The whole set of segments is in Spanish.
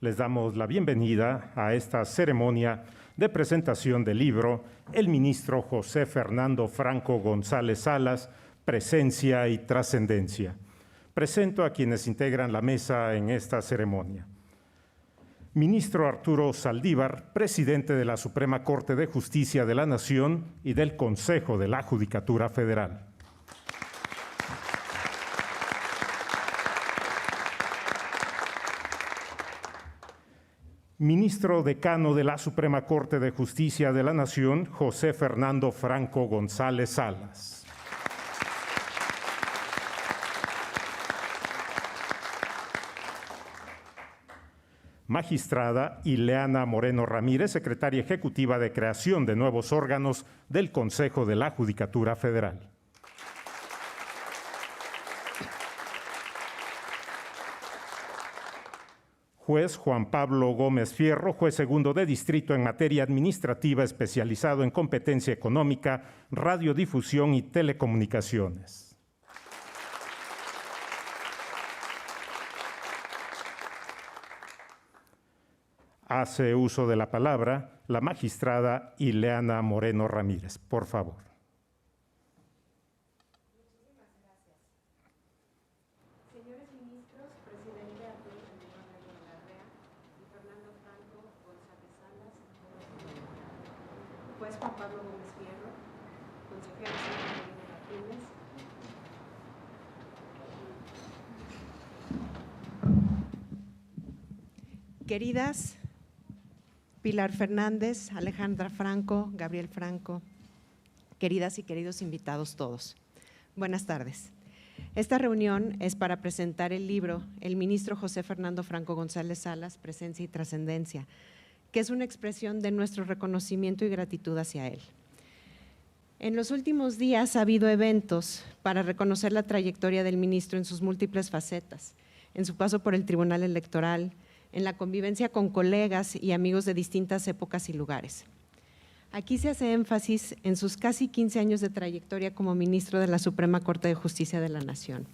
Les damos la bienvenida a esta ceremonia de presentación del libro El ministro José Fernando Franco González Salas, Presencia y Trascendencia. Presento a quienes integran la mesa en esta ceremonia. Ministro Arturo Saldívar, presidente de la Suprema Corte de Justicia de la Nación y del Consejo de la Judicatura Federal. Ministro decano de la Suprema Corte de Justicia de la Nación, José Fernando Franco González Salas. Magistrada Ileana Moreno Ramírez, secretaria ejecutiva de creación de nuevos órganos del Consejo de la Judicatura Federal. Juez Juan Pablo Gómez Fierro, juez segundo de distrito en materia administrativa especializado en competencia económica, radiodifusión y telecomunicaciones. Hace uso de la palabra la magistrada Ileana Moreno Ramírez. Por favor. Muchísimas gracias. Señores ministros, presidente Arturo Saldívar Larrea y Fernando Franco González Salas, juez Juan Pablo Gómez Fierro, consejero Marina Martínez, queridas Pilar Fernández, Alejandra Franco, Gabriel Franco, queridas y queridos invitados todos. Buenas tardes. Esta reunión es para presentar el libro El ministro José Fernando Franco González Salas, Presencia y Trascendencia, que es una expresión de nuestro reconocimiento y gratitud hacia él. En los últimos días ha habido eventos para reconocer la trayectoria del ministro en sus múltiples facetas, en su paso por el Tribunal Electoral, en la convivencia con colegas y amigos de distintas épocas y lugares. Aquí se hace énfasis en sus casi 15 años de trayectoria como ministro de la Suprema Corte de Justicia de la Nación.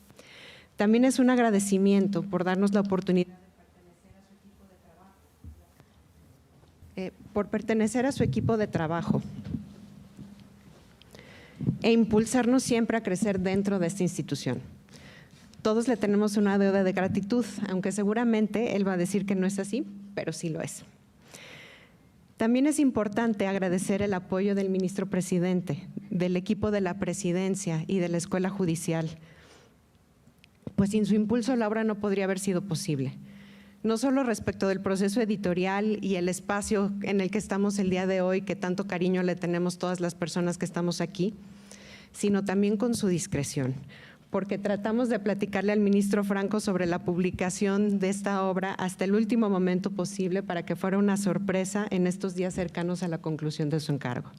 También es un agradecimiento por darnos la oportunidad por pertenecer a su equipo de trabajo e impulsarnos siempre a crecer dentro de esta institución. Todos le tenemos una deuda de gratitud, aunque seguramente él va a decir que no es así, pero sí lo es. También es importante agradecer el apoyo del ministro presidente, del equipo de la presidencia y de la Escuela Judicial, pues sin su impulso la obra no podría haber sido posible. No solo respecto del proceso editorial y el espacio en el que estamos el día de hoy, que tanto cariño le tenemos todas las personas que estamos aquí, sino también con su discreción, porque tratamos de platicarle al ministro Franco sobre la publicación de esta obra hasta el último momento posible para que fuera una sorpresa en estos días cercanos a la conclusión de su encargo.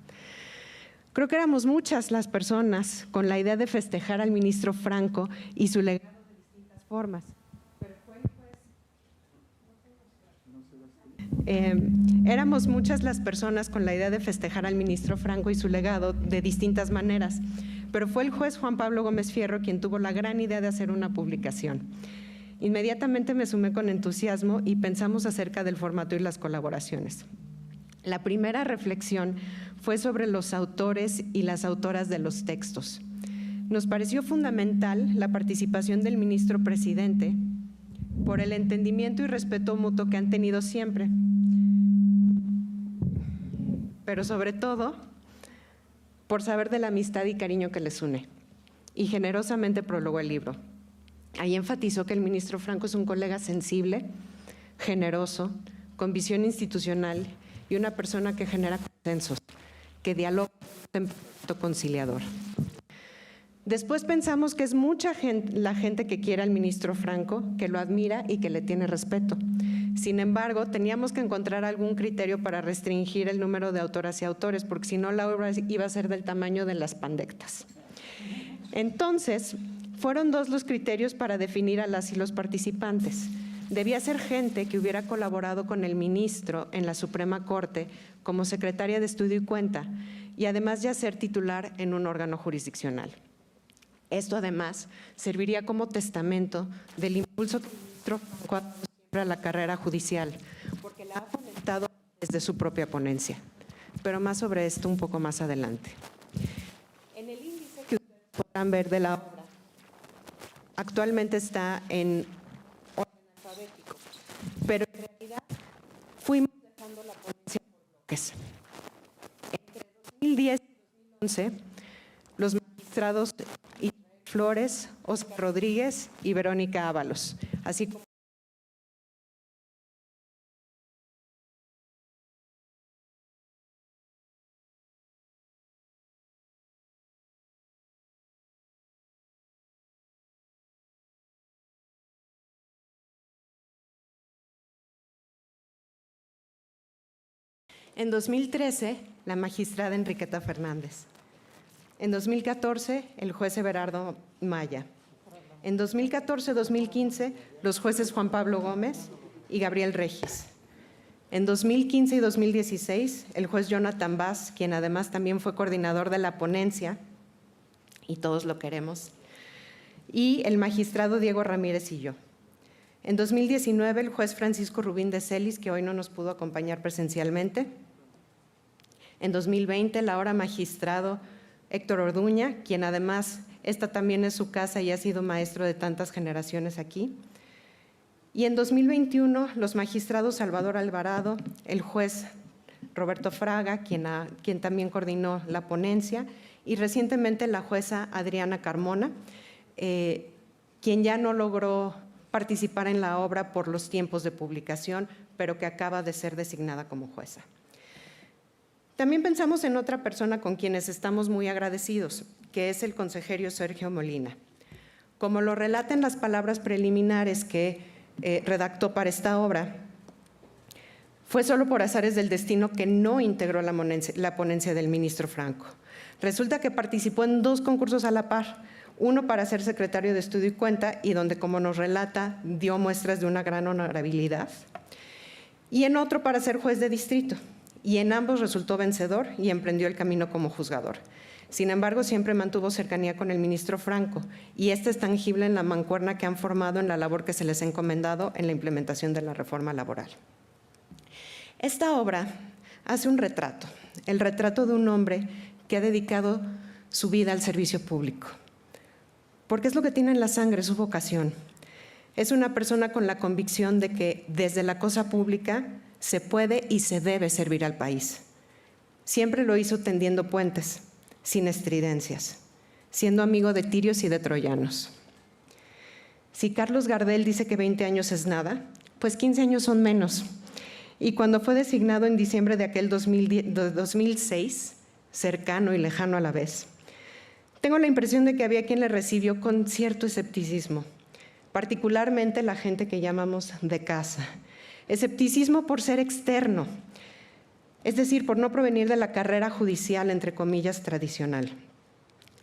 Creo que éramos muchas las personas con la idea de festejar al ministro Franco y su legado de distintas formas. Éramos muchas las personas con la idea de festejar al ministro Franco y su legado de distintas maneras, pero fue el juez Juan Pablo Gómez Fierro quien tuvo la gran idea de hacer una publicación. Inmediatamente me sumé con entusiasmo y pensamos acerca del formato y las colaboraciones. La primera reflexión fue sobre los autores y las autoras de los textos. Nos pareció fundamental la participación del ministro presidente por el entendimiento y respeto mutuo que han tenido siempre, pero sobre todo por saber de la amistad y cariño que les une, y generosamente prologó el libro. Ahí enfatizó que el ministro Franco es un colega sensible, generoso, con visión institucional y una persona que genera consensos, que dialoga con un conciliador. Después pensamos que es mucha gente, la gente que quiere al ministro Franco, que lo admira y que le tiene respeto. Sin embargo, teníamos que encontrar algún criterio para restringir el número de autoras y autores, porque si no la obra iba a ser del tamaño de las pandectas. Entonces, fueron dos los criterios para definir a las y los participantes. Debía ser gente que hubiera colaborado con el ministro en la Suprema Corte como secretaria de Estudio y Cuenta, y además ya ser titular en un órgano jurisdiccional. Esto además serviría como testamento del impulso que el ministro Franco a la carrera judicial, porque la ha fomentado desde su propia ponencia. Pero más sobre esto un poco más adelante. En el índice que ustedes podrán ver de la obra, actualmente está en orden alfabético, pero en realidad fuimos dejando la ponencia por bloques. Entre 2010 y 2011, los magistrados Israel Flores, Óscar Rodríguez y Verónica Ábalos, así como en 2013, la magistrada Enriqueta Fernández. En 2014, el juez Everardo Maya. En 2014-2015, los jueces Juan Pablo Gómez y Gabriel Regis. En 2015 y 2016, el juez Jonathan Vaz, quien además también fue coordinador de la ponencia, y todos lo queremos, y el magistrado Diego Ramírez y yo. En 2019, el juez Francisco Rubín de Celis, que hoy no nos pudo acompañar presencialmente. En 2020, el ahora magistrado Héctor Orduña, quien además, esta también es su casa y ha sido maestro de tantas generaciones aquí. Y en 2021, los magistrados Salvador Alvarado, el juez Roberto Fraga, quien también coordinó la ponencia, y recientemente la jueza Adriana Carmona, quien ya no logró participar en la obra por los tiempos de publicación, pero que acaba de ser designada como jueza. También pensamos en otra persona con quienes estamos muy agradecidos, que es el consejero Sergio Molina. Como lo relatan las palabras preliminares que redactó para esta obra, fue solo por azares del destino que no integró la ponencia del ministro Franco. Resulta que participó en 2 concursos a la par, uno para ser secretario de Estudio y Cuenta, y donde, como nos relata, dio muestras de una gran honorabilidad, y en otro para ser juez de distrito, y en ambos resultó vencedor y emprendió el camino como juzgador. Sin embargo, siempre mantuvo cercanía con el ministro Franco, y este es tangible en la mancuerna que han formado en la labor que se les ha encomendado en la implementación de la reforma laboral. Esta obra hace un retrato, el retrato de un hombre que ha dedicado su vida al servicio público, porque es lo que tiene en la sangre, su vocación. Es una persona con la convicción de que desde la cosa pública se puede y se debe servir al país. Siempre lo hizo tendiendo puentes, sin estridencias, siendo amigo de tirios y de troyanos. Si Carlos Gardel dice que 20 años es nada, pues 15 años son menos. Y cuando fue designado en diciembre de aquel 2006, cercano y lejano a la vez, tengo la impresión de que había quien le recibió con cierto escepticismo, particularmente la gente que llamamos de casa. Escepticismo por ser externo, es decir, por no provenir de la carrera judicial, entre comillas, tradicional.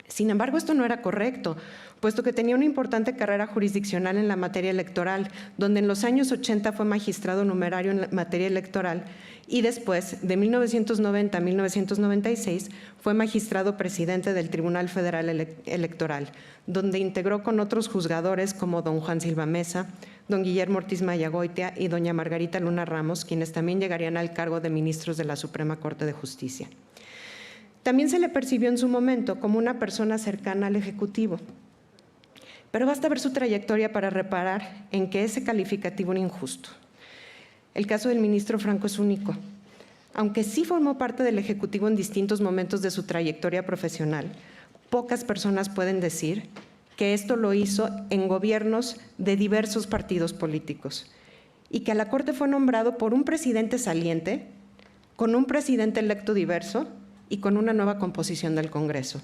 Sin embargo, esto no era correcto, puesto que tenía una importante carrera jurisdiccional en la materia electoral, donde en los años 80 fue magistrado numerario en la materia electoral y después, de 1990 a 1996, fue magistrado presidente del Tribunal Federal Electoral, donde integró con otros juzgadores como don Juan Silva Mesa, don Guillermo Ortiz Mayagoitia y doña Margarita Luna Ramos, quienes también llegarían al cargo de ministros de la Suprema Corte de Justicia. También se le percibió en su momento como una persona cercana al Ejecutivo, pero basta ver su trayectoria para reparar en que ese calificativo era injusto. El caso del ministro Franco es único. Aunque sí formó parte del Ejecutivo en distintos momentos de su trayectoria profesional, pocas personas pueden decir que esto lo hizo en gobiernos de diversos partidos políticos y que a la Corte fue nombrado por un presidente saliente, con un presidente electo diverso y con una nueva composición del Congreso.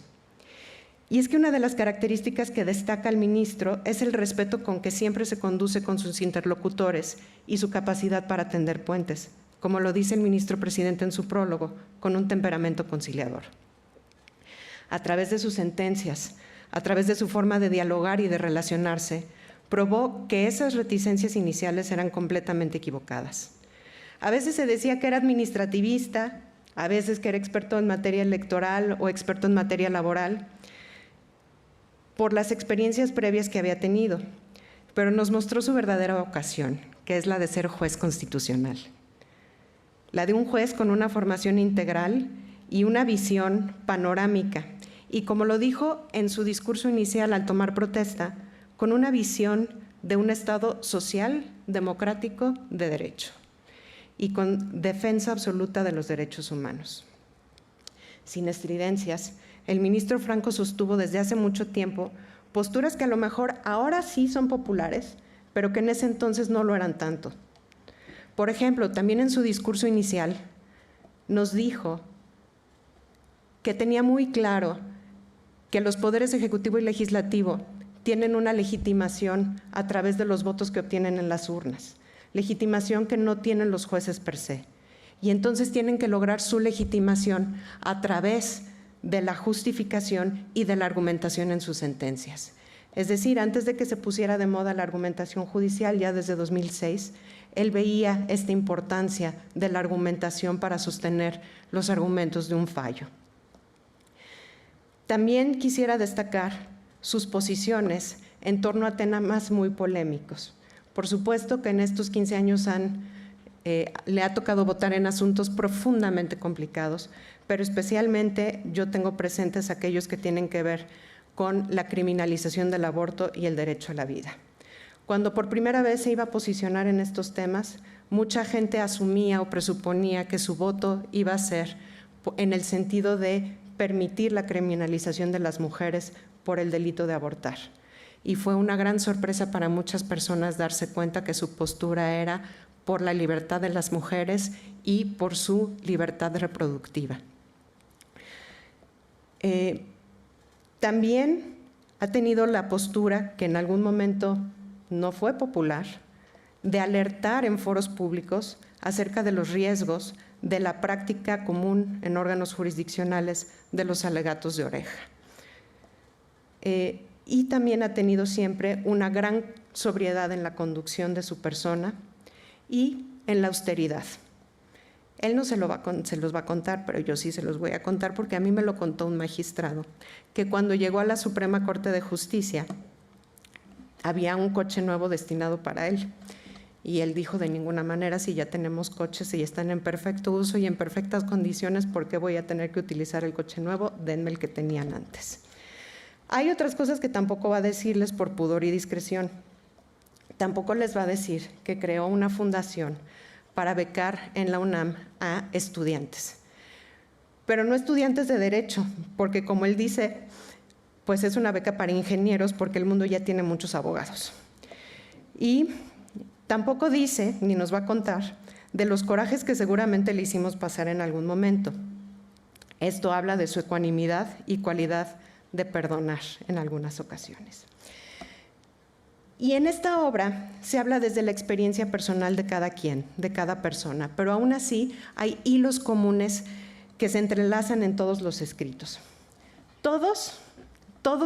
Y es que una de las características que destaca el ministro es el respeto con que siempre se conduce con sus interlocutores y su capacidad para tender puentes, como lo dice el ministro presidente en su prólogo, con un temperamento conciliador. A través de sus sentencias, a través de su forma de dialogar y de relacionarse, probó que esas reticencias iniciales eran completamente equivocadas. A veces se decía que era administrativista, a veces que era experto en materia electoral o experto en materia laboral, por las experiencias previas que había tenido, pero nos mostró su verdadera vocación, que es la de ser juez constitucional. La de un juez con una formación integral y una visión panorámica. Y como lo dijo en su discurso inicial al tomar protesta, con una visión de un Estado social, democrático, de derecho y con defensa absoluta de los derechos humanos. Sin estridencias, el ministro Franco sostuvo desde hace mucho tiempo posturas que a lo mejor ahora sí son populares, pero que en ese entonces no lo eran tanto. Por ejemplo, también en su discurso inicial nos dijo que tenía muy claro que los poderes ejecutivo y legislativo tienen una legitimación a través de los votos que obtienen en las urnas, legitimación que no tienen los jueces per se. Y entonces tienen que lograr su legitimación a través de la justificación y de la argumentación en sus sentencias. Es decir, antes de que se pusiera de moda la argumentación judicial, ya desde 2006, él veía esta importancia de la argumentación para sostener los argumentos de un fallo. También quisiera destacar sus posiciones en torno a temas muy polémicos. Por supuesto que en estos 15 años le ha tocado votar en asuntos profundamente complicados, pero especialmente yo tengo presentes aquellos que tienen que ver con la criminalización del aborto y el derecho a la vida. Cuando por primera vez se iba a posicionar en estos temas, mucha gente asumía o presuponía que su voto iba a ser en el sentido de permitir la criminalización de las mujeres por el delito de abortar. Y fue una gran sorpresa para muchas personas darse cuenta que su postura era por la libertad de las mujeres y por su libertad reproductiva. También ha tenido la postura, que en algún momento no fue popular, de alertar en foros públicos acerca de los riesgos de la práctica común en órganos jurisdiccionales de los alegatos de oreja. Y también ha tenido siempre una gran sobriedad en la conducción de su persona y en la austeridad. Él no se los va a contar, pero yo sí se los voy a contar porque a mí me lo contó un magistrado, que cuando llegó a la Suprema Corte de Justicia había un coche nuevo destinado para él. Y él dijo, de ninguna manera, si ya tenemos coches y están en perfecto uso y en perfectas condiciones, ¿por qué voy a tener que utilizar el coche nuevo? Denme el que tenían antes. Hay otras cosas que tampoco va a decirles por pudor y discreción. Tampoco les va a decir que creó una fundación para becar en la UNAM a estudiantes. Pero no estudiantes de derecho, porque como él dice, pues es una beca para ingenieros porque el mundo ya tiene muchos abogados. Y tampoco dice, ni nos va a contar, de los corajes que seguramente le hicimos pasar en algún momento. Esto habla de su ecuanimidad y cualidad de perdonar en algunas ocasiones. Y en esta obra se habla desde la experiencia personal de cada quien, de cada persona, pero aún así hay hilos comunes que se entrelazan en todos los escritos. Todos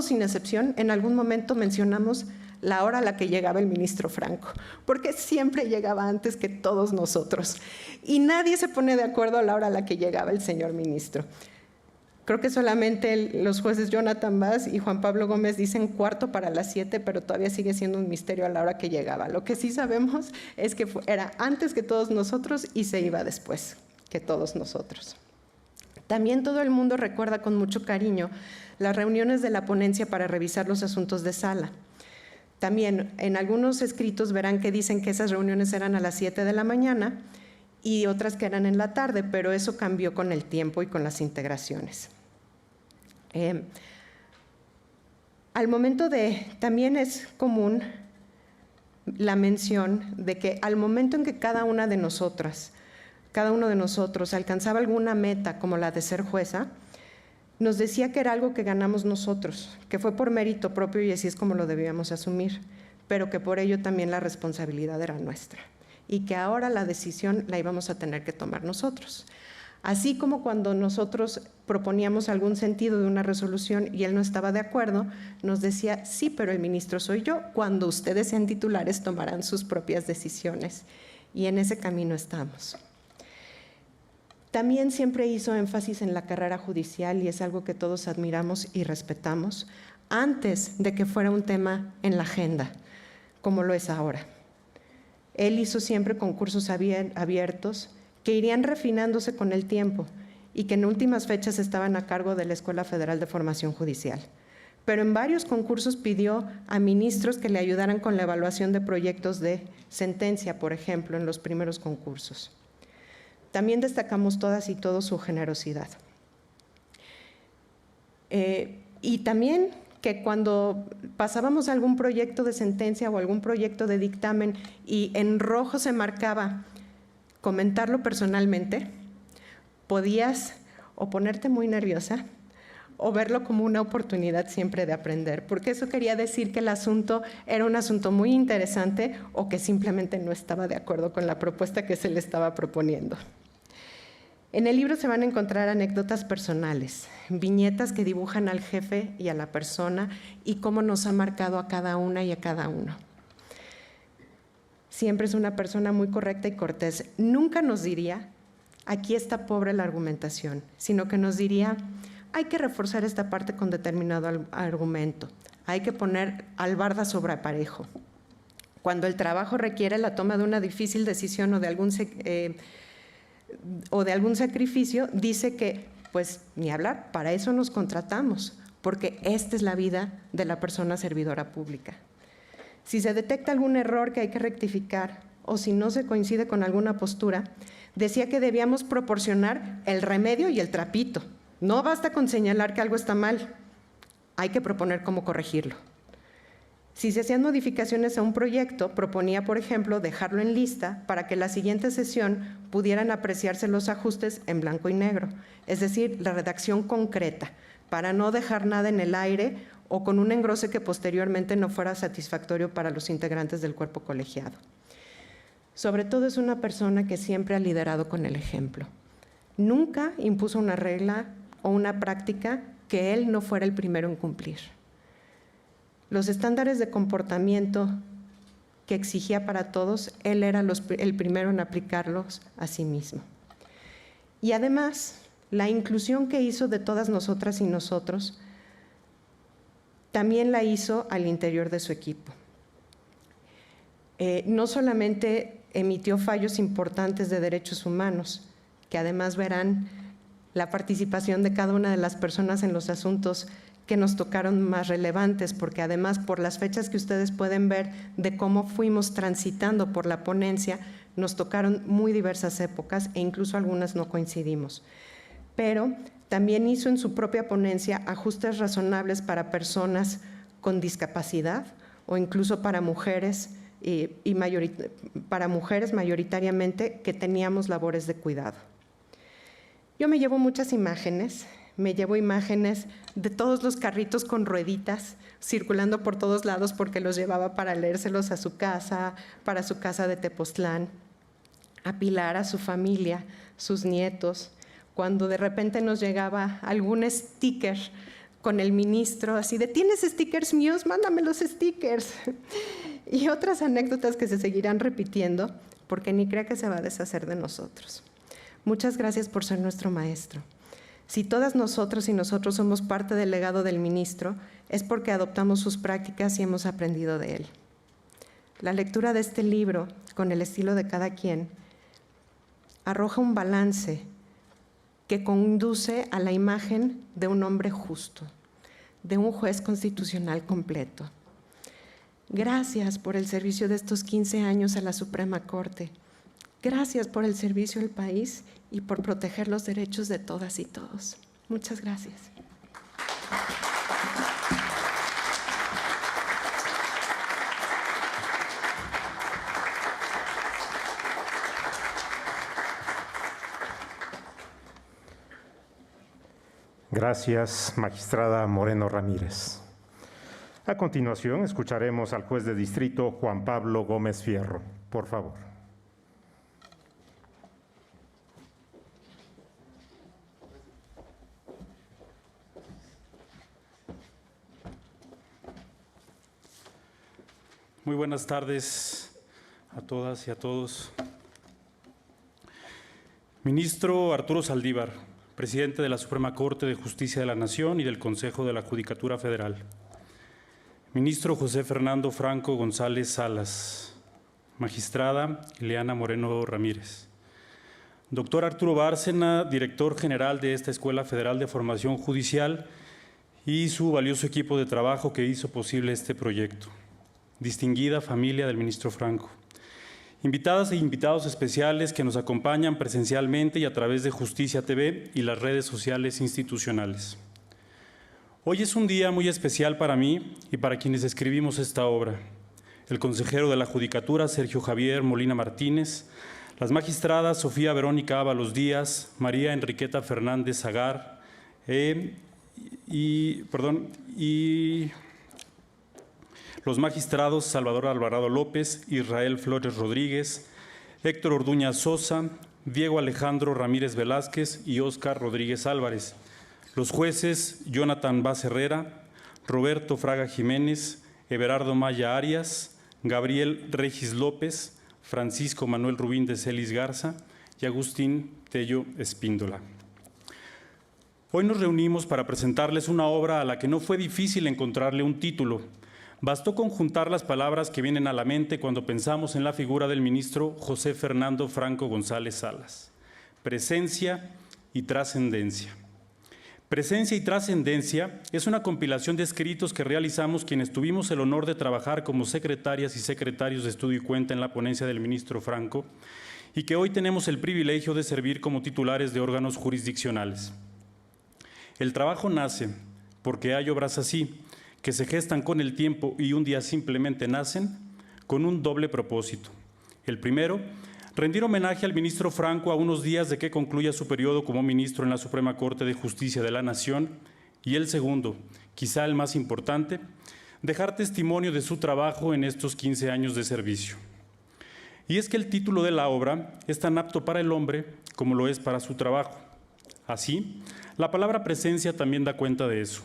sin excepción, en algún momento mencionamos la hora a la que llegaba el ministro Franco, porque siempre llegaba antes que todos nosotros. Y nadie se pone de acuerdo a la hora a la que llegaba el señor ministro. Creo que solamente los jueces Jonathan Vaz y Juan Pablo Gómez dicen 6:45, pero todavía sigue siendo un misterio a la hora que llegaba. Lo que sí sabemos es que era antes que todos nosotros y se iba después que todos nosotros. También todo el mundo recuerda con mucho cariño las reuniones de la ponencia para revisar los asuntos de sala. También en algunos escritos verán que dicen que esas reuniones eran a las 7 de la mañana y otras que eran en la tarde, pero eso cambió con el tiempo y con las integraciones. También es común la mención de que al momento en que cada uno de nosotros alcanzaba alguna meta como la de ser jueza, nos decía que era algo que ganamos nosotros, que fue por mérito propio y así es como lo debíamos asumir, pero que por ello también la responsabilidad era nuestra y que ahora la decisión la íbamos a tener que tomar nosotros. Así como cuando nosotros proponíamos algún sentido de una resolución y él no estaba de acuerdo, nos decía, sí, pero el ministro soy yo, cuando ustedes sean titulares tomarán sus propias decisiones. Y en ese camino estamos. También siempre hizo énfasis en la carrera judicial y es algo que todos admiramos y respetamos, antes de que fuera un tema en la agenda, como lo es ahora. Él hizo siempre concursos abiertos que irían refinándose con el tiempo y que en últimas fechas estaban a cargo de la Escuela Federal de Formación Judicial. Pero en varios concursos pidió a ministros que le ayudaran con la evaluación de proyectos de sentencia, por ejemplo, en los primeros concursos. También destacamos todas y todos su generosidad. Y también que cuando pasábamos algún proyecto de sentencia o algún proyecto de dictamen y en rojo se marcaba comentarlo personalmente, podías o ponerte muy nerviosa o verlo como una oportunidad siempre de aprender, porque eso quería decir que el asunto era un asunto muy interesante o que simplemente no estaba de acuerdo con la propuesta que se le estaba proponiendo. En el libro se van a encontrar anécdotas personales, viñetas que dibujan al jefe y a la persona y cómo nos ha marcado a cada una y a cada uno. Siempre es una persona muy correcta y cortés. Nunca nos diría, aquí está pobre la argumentación, sino que nos diría, hay que reforzar esta parte con determinado argumento, hay que poner albarda sobre aparejo. Cuando el trabajo requiere la toma de una difícil decisión o de algún sacrificio, dice que, pues, ni hablar, para eso nos contratamos, porque esta es la vida de la persona servidora pública. Si se detecta algún error que hay que rectificar o si no se coincide con alguna postura, decía que debíamos proporcionar el remedio y el trapito. No basta con señalar que algo está mal, hay que proponer cómo corregirlo. Si se hacían modificaciones a un proyecto, proponía, por ejemplo, dejarlo en lista para que la siguiente sesión pudieran apreciarse los ajustes en blanco y negro, es decir, la redacción concreta, para no dejar nada en el aire o con un engrose que posteriormente no fuera satisfactorio para los integrantes del cuerpo colegiado. Sobre todo es una persona que siempre ha liderado con el ejemplo. Nunca impuso una regla o una práctica que él no fuera el primero en cumplir. Los estándares de comportamiento que exigía para todos, él era el primero en aplicarlos a sí mismo. Y además, la inclusión que hizo de todas nosotras y nosotros, también la hizo al interior de su equipo. No solamente emitió fallos importantes de derechos humanos, que además verán la participación de cada una de las personas en los asuntos que nos tocaron más relevantes, porque además por las fechas que ustedes pueden ver de cómo fuimos transitando por la ponencia, nos tocaron muy diversas épocas e incluso algunas no coincidimos. Pero también hizo en su propia ponencia ajustes razonables para personas con discapacidad o incluso para mujeres, para mujeres mayoritariamente que teníamos labores de cuidado. Yo me llevo muchas imágenes. Me llevo imágenes de todos los carritos con rueditas circulando por todos lados porque los llevaba para leérselos a su casa, para su casa de Tepoztlán, a Pilar, a su familia, sus nietos. Cuando de repente nos llegaba algún sticker con el ministro, así de, ¿tienes stickers míos? Mándame los stickers. Y otras anécdotas que se seguirán repitiendo porque ni crea que se va a deshacer de nosotros. Muchas gracias por ser nuestro maestro. Si todas nosotros y nosotros somos parte del legado del ministro, es porque adoptamos sus prácticas y hemos aprendido de él. La lectura de este libro, con el estilo de cada quien, arroja un balance que conduce a la imagen de un hombre justo, de un juez constitucional completo. Gracias por el servicio de estos 15 años a la Suprema Corte. Gracias por el servicio al país y por proteger los derechos de todas y todos. Muchas gracias. Gracias, magistrada Moreno Ramírez. A continuación, escucharemos al juez de distrito Juan Pablo Gómez Fierro. Por favor. Muy buenas tardes a todas y a todos. Ministro Arturo Saldívar, presidente de la Suprema Corte de Justicia de la Nación y del Consejo de la Judicatura Federal. Ministro José Fernando Franco González Salas, magistrada Ileana Moreno Ramírez. Doctor Arturo Bárcena, director general de esta Escuela Federal de Formación Judicial, y su valioso equipo de trabajo que hizo posible este proyecto. Distinguida familia del ministro Franco. Invitadas e invitados especiales que nos acompañan presencialmente y a través de Justicia TV y las redes sociales institucionales. Hoy es un día muy especial para mí y para quienes escribimos esta obra. El consejero de la Judicatura, Sergio Javier Molina Martínez, las magistradas Sofía Verónica Ábalos Díaz, María Enriqueta Fernández Agar y los magistrados Salvador Alvarado López, Israel Flores Rodríguez, Héctor Orduña Sosa, Diego Alejandro Ramírez Velázquez y Óscar Rodríguez Álvarez. Los jueces Jonathan Vaz Herrera, Roberto Fraga Jiménez, Everardo Maya Arias, Gabriel Regis López, Francisco Manuel Rubín de Celis Garza y Agustín Tello Espíndola. Hoy nos reunimos para presentarles una obra a la que no fue difícil encontrarle un título. Bastó conjuntar las palabras que vienen a la mente cuando pensamos en la figura del ministro José Fernando Franco González Salas. Presencia y trascendencia. Presencia y trascendencia es una compilación de escritos que realizamos quienes tuvimos el honor de trabajar como secretarias y secretarios de estudio y cuenta en la ponencia del ministro Franco y que hoy tenemos el privilegio de servir como titulares de órganos jurisdiccionales. El trabajo nace porque hay obras así, que se gestan con el tiempo y un día simplemente nacen, con un doble propósito. El primero, rendir homenaje al ministro Franco a unos días de que concluya su periodo como ministro en la Suprema Corte de Justicia de la Nación, y el segundo, quizá el más importante, dejar testimonio de su trabajo en estos 15 años de servicio. Y es que el título de la obra es tan apto para el hombre como lo es para su trabajo. Así, la palabra presencia también da cuenta de eso,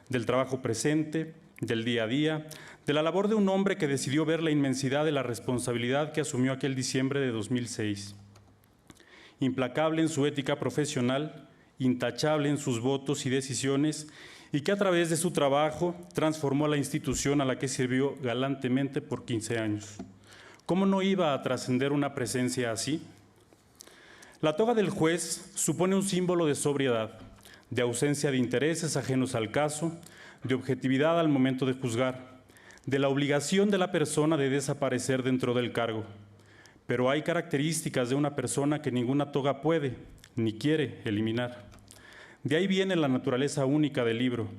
del trabajo presente, del día a día, de la labor de un hombre que decidió ver la inmensidad de la responsabilidad que asumió aquel diciembre de 2006. Implacable en su ética profesional, intachable en sus votos y decisiones, y que a través de su trabajo transformó a la institución a la que sirvió galantemente por 15 años. ¿Cómo no iba a trascender una presencia así? La toga del juez supone un símbolo de sobriedad, de ausencia de intereses ajenos al caso, de objetividad al momento de juzgar, de la obligación de la persona de desaparecer dentro del cargo. Pero hay características de una persona que ninguna toga puede ni quiere eliminar. De ahí viene la naturaleza única del libro,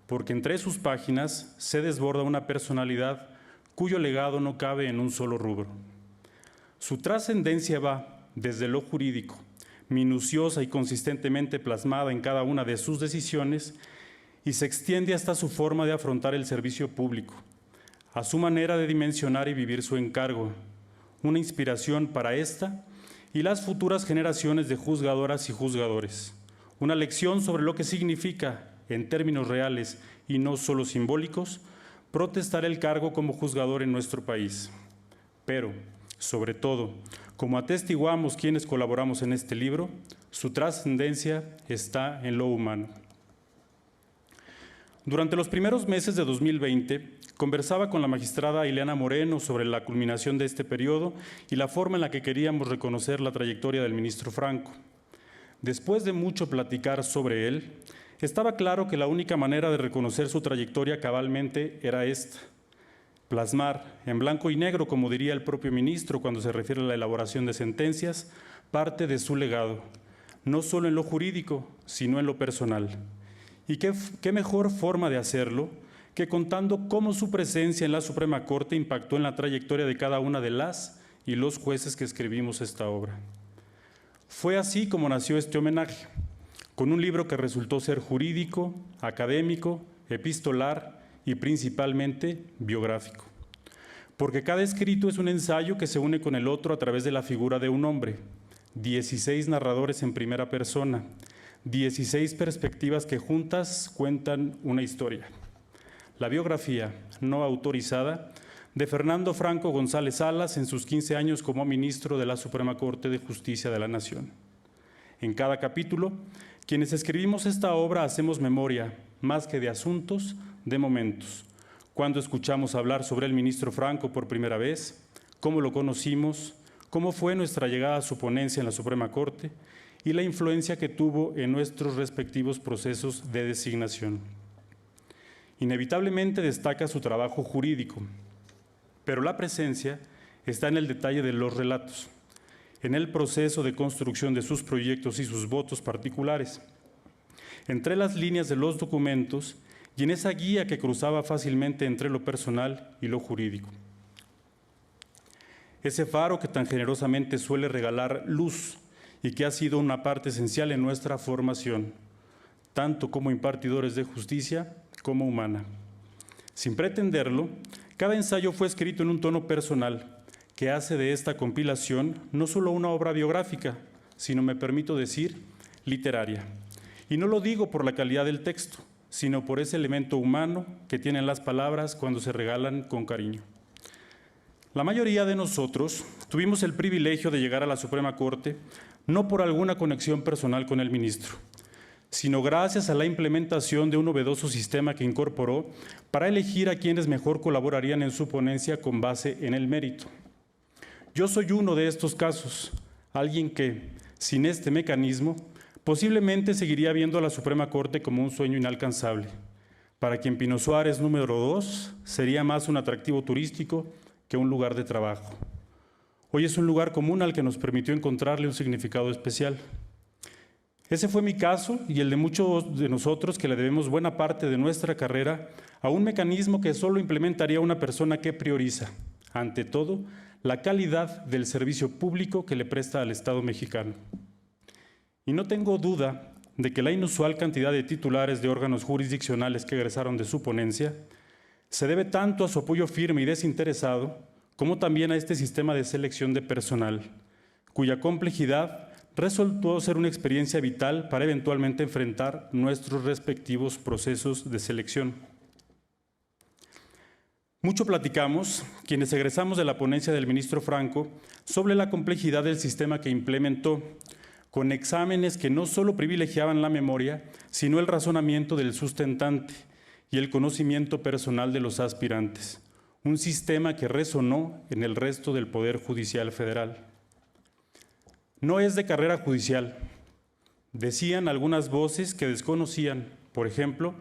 porque entre sus páginas se desborda una personalidad cuyo legado no cabe en un solo rubro. Su trascendencia va desde lo jurídico, minuciosa y consistentemente plasmada en cada una de sus decisiones, y se extiende hasta su forma de afrontar el servicio público, a su manera de dimensionar y vivir su encargo, una inspiración para esta y las futuras generaciones de juzgadoras y juzgadores, una lección sobre lo que significa, en términos reales y no solo simbólicos, protestar el cargo como juzgador en nuestro país. Pero, sobre todo, como atestiguamos quienes colaboramos en este libro, su trascendencia está en lo humano. Durante los primeros meses de 2020, conversaba con la magistrada Ileana Moreno sobre la culminación de este periodo y la forma en la que queríamos reconocer la trayectoria del ministro Franco. Después de mucho platicar sobre él, estaba claro que la única manera de reconocer su trayectoria cabalmente era esta: plasmar en blanco y negro, como diría el propio ministro cuando se refiere a la elaboración de sentencias, parte de su legado, no solo en lo jurídico, sino en lo personal. Y qué mejor forma de hacerlo que contando cómo su presencia en la Suprema Corte impactó en la trayectoria de cada una de las y los jueces que escribimos esta obra. Fue así como nació este homenaje, con un libro que resultó ser jurídico, académico, epistolar y principalmente biográfico. Porque cada escrito es un ensayo que se une con el otro a través de la figura de un hombre, 16 narradores en primera persona, 16 perspectivas que juntas cuentan una historia. La biografía no autorizada de Fernando Franco González Salas en sus 15 años como ministro de la Suprema Corte de Justicia de la Nación. En cada capítulo, quienes escribimos esta obra hacemos memoria, más que de asuntos, de momentos. Cuando escuchamos hablar sobre el ministro Franco por primera vez, cómo lo conocimos, cómo fue nuestra llegada a su ponencia en la Suprema Corte y la influencia que tuvo en nuestros respectivos procesos de designación. Inevitablemente destaca su trabajo jurídico, pero la presencia está en el detalle de los relatos, en el proceso de construcción de sus proyectos y sus votos particulares, entre las líneas de los documentos y en esa guía que cruzaba fácilmente entre lo personal y lo jurídico. Ese faro que tan generosamente suele regalar luz y que ha sido una parte esencial en nuestra formación, tanto como impartidores de justicia como humana. Sin pretenderlo, cada ensayo fue escrito en un tono personal, que hace de esta compilación no solo una obra biográfica, sino, me permito decir, literaria. Y no lo digo por la calidad del texto, sino por ese elemento humano que tienen las palabras cuando se regalan con cariño. La mayoría de nosotros tuvimos el privilegio de llegar a la Suprema Corte no por alguna conexión personal con el ministro, sino gracias a la implementación de un novedoso sistema que incorporó para elegir a quienes mejor colaborarían en su ponencia con base en el mérito. Yo soy uno de estos casos, alguien que, sin este mecanismo, posiblemente seguiría viendo a la Suprema Corte como un sueño inalcanzable. Para quien Pino Suárez número 2 sería más un atractivo turístico que un lugar de trabajo. Hoy es un lugar común al que nos permitió encontrarle un significado especial. Ese fue mi caso y el de muchos de nosotros que le debemos buena parte de nuestra carrera a un mecanismo que solo implementaría una persona que prioriza, ante todo, la calidad del servicio público que le presta al Estado mexicano. Y no tengo duda de que la inusual cantidad de titulares de órganos jurisdiccionales que egresaron de su ponencia se debe tanto a su apoyo firme y desinteresado, como también a este sistema de selección de personal, cuya complejidad resultó ser una experiencia vital para eventualmente enfrentar nuestros respectivos procesos de selección. Mucho platicamos, quienes egresamos de la ponencia del ministro Franco, sobre la complejidad del sistema que implementó, con exámenes que no solo privilegiaban la memoria, sino el razonamiento del sustentante y el conocimiento personal de los aspirantes, un sistema que resonó en el resto del Poder Judicial Federal. No es de carrera judicial. Decían algunas voces que desconocían, por ejemplo,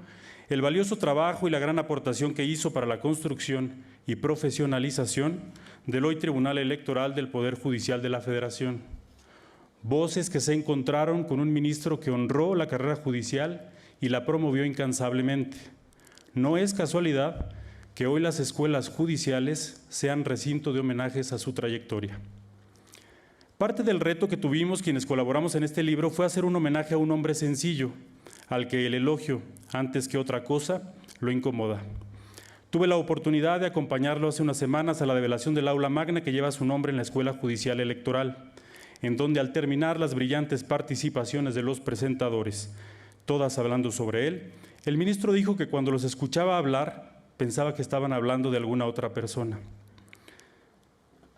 el valioso trabajo y la gran aportación que hizo para la construcción y profesionalización del hoy Tribunal Electoral del Poder Judicial de la Federación. Voces que se encontraron con un ministro que honró la carrera judicial y la promovió incansablemente. No es casualidad que hoy las escuelas judiciales sean recinto de homenajes a su trayectoria. Parte del reto que tuvimos quienes colaboramos en este libro fue hacer un homenaje a un hombre sencillo, al que el elogio, antes que otra cosa, lo incomoda. Tuve la oportunidad de acompañarlo hace unas semanas a la develación del aula magna que lleva su nombre en la Escuela Judicial Electoral, en donde al terminar las brillantes participaciones de los presentadores, todas hablando sobre él, el ministro dijo que cuando los escuchaba hablar, pensaba que estaban hablando de alguna otra persona.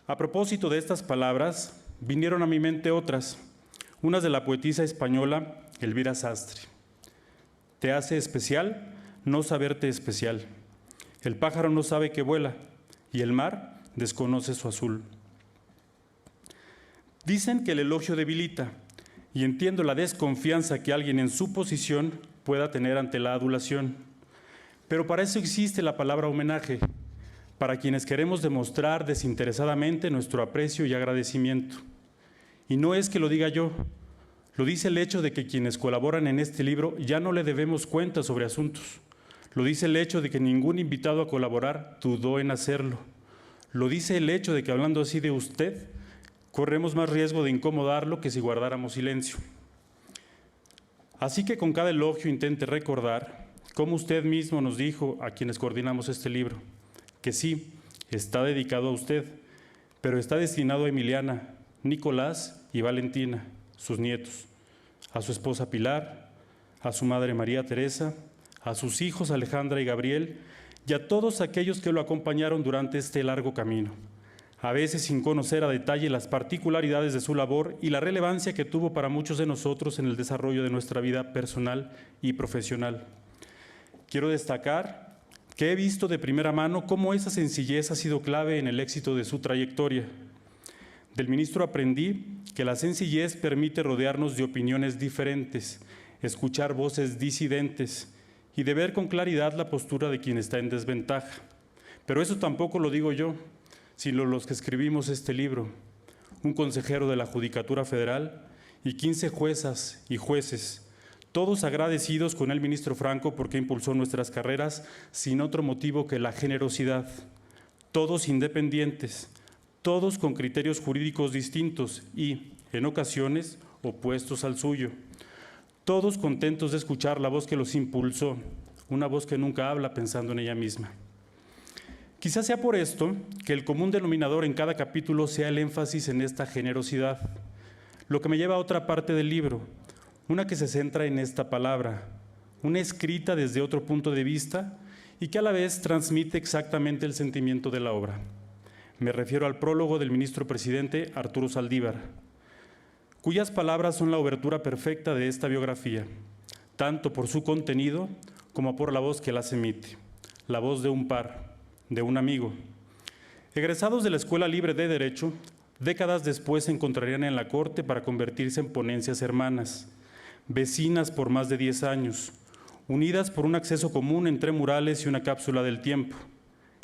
A propósito de estas palabras, vinieron a mi mente otras, unas de la poetisa española Elvira Sastre. Te hace especial no saberte especial. El pájaro no sabe que vuela y el mar desconoce su azul. Dicen que el elogio debilita y entiendo la desconfianza que alguien en su posición pueda tener ante la adulación. Pero para eso existe la palabra homenaje, para quienes queremos demostrar desinteresadamente nuestro aprecio y agradecimiento. Y no es que lo diga yo, lo dice el hecho de que quienes colaboran en este libro ya no le debemos cuentas sobre asuntos. Lo dice el hecho de que ningún invitado a colaborar dudó en hacerlo. Lo dice el hecho de que hablando así de usted, corremos más riesgo de incomodarlo que si guardáramos silencio. Así que con cada elogio intente recordar cómo usted mismo nos dijo a quienes coordinamos este libro, que sí, está dedicado a usted, pero está destinado a Emiliana, Nicolás y Valentina, sus nietos, a su esposa Pilar, a su madre María Teresa, a sus hijos Alejandra y Gabriel, y a todos aquellos que lo acompañaron durante este largo camino, a veces sin conocer a detalle las particularidades de su labor y la relevancia que tuvo para muchos de nosotros en el desarrollo de nuestra vida personal y profesional. Quiero destacar que he visto de primera mano cómo esa sencillez ha sido clave en el éxito de su trayectoria. Del ministro aprendí que la sencillez permite rodearnos de opiniones diferentes, escuchar voces disidentes y de ver con claridad la postura de quien está en desventaja. Pero eso tampoco lo digo yo, sino los que escribimos este libro, un consejero de la Judicatura Federal y 15 juezas y jueces, todos agradecidos con el ministro Franco porque impulsó nuestras carreras sin otro motivo que la generosidad, todos independientes, todos con criterios jurídicos distintos y, en ocasiones, opuestos al suyo, todos contentos de escuchar la voz que los impulsó, una voz que nunca habla pensando en ella misma. Quizás sea por esto que el común denominador en cada capítulo sea el énfasis en esta generosidad, lo que me lleva a otra parte del libro, una que se centra en esta palabra, una escrita desde otro punto de vista y que a la vez transmite exactamente el sentimiento de la obra. Me refiero al prólogo del ministro presidente Arturo Saldívar, cuyas palabras son la obertura perfecta de esta biografía, tanto por su contenido como por la voz que las emite, la voz de un par, de un amigo. Egresados de la Escuela Libre de Derecho, décadas después se encontrarían en la Corte para convertirse en ponencias hermanas, vecinas por más de 10 años, unidas por un acceso común entre murales y una cápsula del tiempo,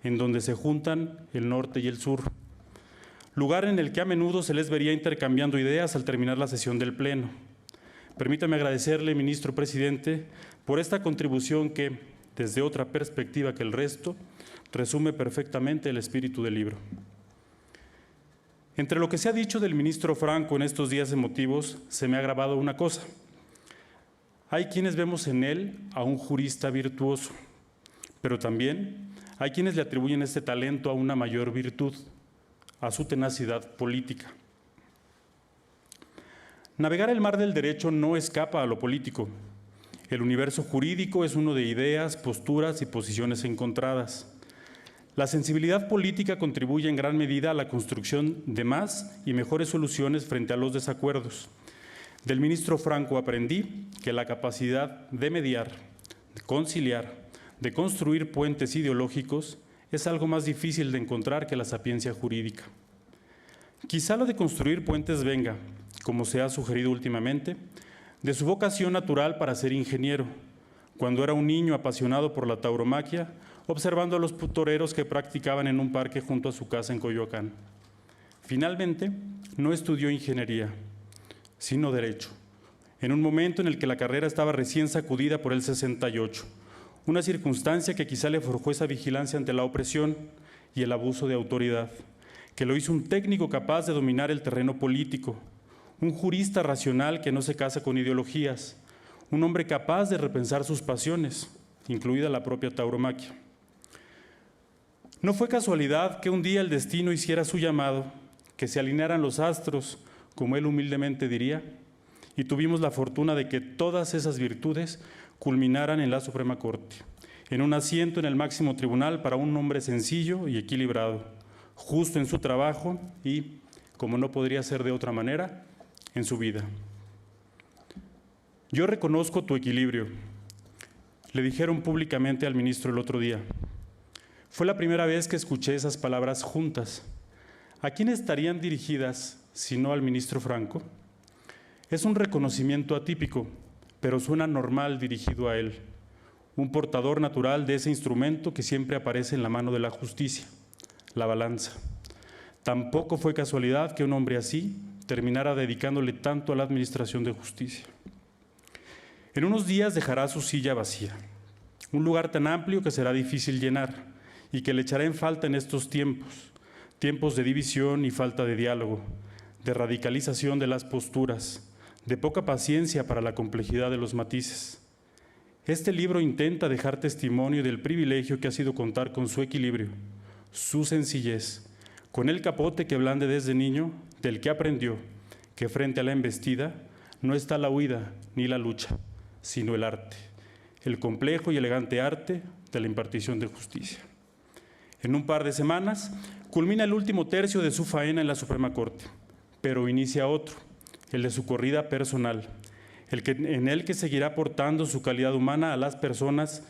en donde se juntan el norte y el sur, lugar en el que a menudo se les vería intercambiando ideas al terminar la sesión del Pleno. Permítame agradecerle, ministro presidente, por esta contribución que, desde otra perspectiva que el resto, resume perfectamente el espíritu del libro. Entre lo que se ha dicho del ministro Franco en estos días emotivos, se me ha grabado una cosa. Hay quienes vemos en él a un jurista virtuoso, pero también hay quienes le atribuyen este talento a una mayor virtud, a su tenacidad política. Navegar el mar del derecho no escapa a lo político. El universo jurídico es uno de ideas, posturas y posiciones encontradas. La sensibilidad política contribuye en gran medida a la construcción de más y mejores soluciones frente a los desacuerdos. Del ministro Franco aprendí que la capacidad de mediar, de conciliar, de construir puentes ideológicos es algo más difícil de encontrar que la sapiencia jurídica. Quizá lo de construir puentes venga, como se ha sugerido últimamente, de su vocación natural para ser ingeniero, cuando era un niño apasionado por la tauromaquia, observando a los toreros que practicaban en un parque junto a su casa en Coyoacán. Finalmente, no estudió ingeniería, sino derecho, en un momento en el que la carrera estaba recién sacudida por el 68, una circunstancia que quizá le forjó esa vigilancia ante la opresión y el abuso de autoridad, que lo hizo un técnico capaz de dominar el terreno político, un jurista racional que no se casa con ideologías, un hombre capaz de repensar sus pasiones, incluida la propia tauromaquia. No fue casualidad que un día el destino hiciera su llamado, que se alinearan los astros, como él humildemente diría, y tuvimos la fortuna de que todas esas virtudes culminaran en la Suprema Corte, en un asiento en el máximo tribunal para un hombre sencillo y equilibrado, justo en su trabajo y, como no podría ser de otra manera, en su vida. Yo reconozco tu equilibrio, le dijeron públicamente al ministro el otro día. Fue la primera vez que escuché esas palabras juntas. ¿A quién estarían dirigidas si no al ministro Franco? Es un reconocimiento atípico, pero suena normal dirigido a él, un portador natural de ese instrumento que siempre aparece en la mano de la justicia, la balanza. Tampoco fue casualidad que un hombre así terminara dedicándole tanto a la administración de justicia. En unos días dejará su silla vacía, un lugar tan amplio que será difícil llenar y que le echará en falta en estos tiempos de división y falta de diálogo, de radicalización de las posturas, de poca paciencia para la complejidad de los matices. Este libro intenta dejar testimonio del privilegio que ha sido contar con su equilibrio, su sencillez, con el capote que blande desde niño, del que aprendió que frente a la embestida no está la huida ni la lucha, sino el arte, el complejo y elegante arte de la impartición de justicia. En un par de semanas culmina el último tercio de su faena en la Suprema Corte, pero inicia otro, el de su corrida personal, en el que seguirá aportando su calidad humana a las personas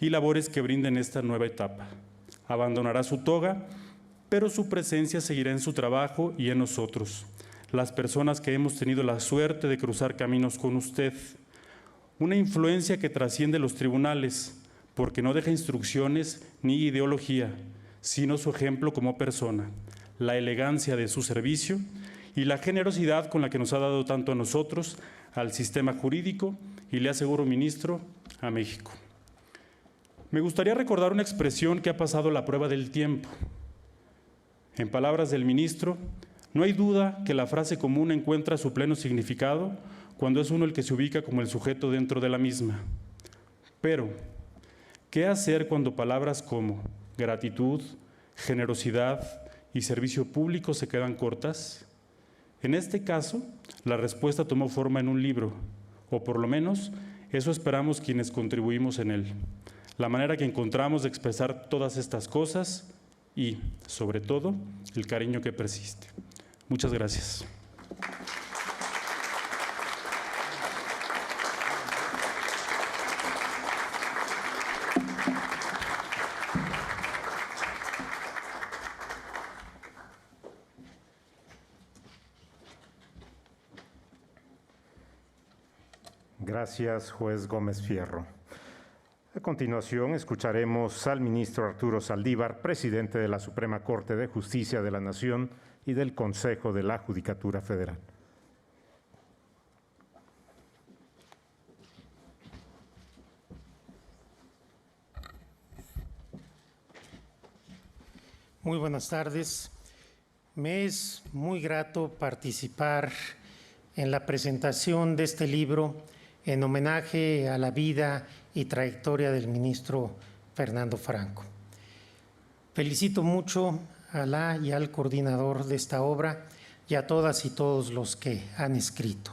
y labores que brinden esta nueva etapa. Abandonará su toga, pero su presencia seguirá en su trabajo y en nosotros, las personas que hemos tenido la suerte de cruzar caminos con usted. Una influencia que trasciende los tribunales, porque no deja instrucciones ni ideología, sino su ejemplo como persona, la elegancia de su servicio y la generosidad con la que nos ha dado tanto a nosotros, al sistema jurídico y, le aseguro, ministro, a México. Me gustaría recordar una expresión que ha pasado la prueba del tiempo. En palabras del ministro, no hay duda que la frase común encuentra su pleno significado cuando es uno el que se ubica como el sujeto dentro de la misma. Pero, ¿qué hacer cuando palabras como gratitud, generosidad y servicio público se quedan cortas? En este caso, la respuesta tomó forma en un libro, o por lo menos eso esperamos quienes contribuimos en él. La manera que encontramos de expresar todas estas cosas y, sobre todo, el cariño que persiste. Muchas gracias. Gracias, juez Gómez Fierro. A continuación, escucharemos al ministro Arturo Saldívar, presidente de la Suprema Corte de Justicia de la Nación y del Consejo de la Judicatura Federal. Muy buenas tardes. Me es muy grato participar en la presentación de este libro en homenaje a la vida y trayectoria del ministro Fernando Franco. Felicito mucho a la y al coordinador de esta obra y a todas y todos los que han escrito.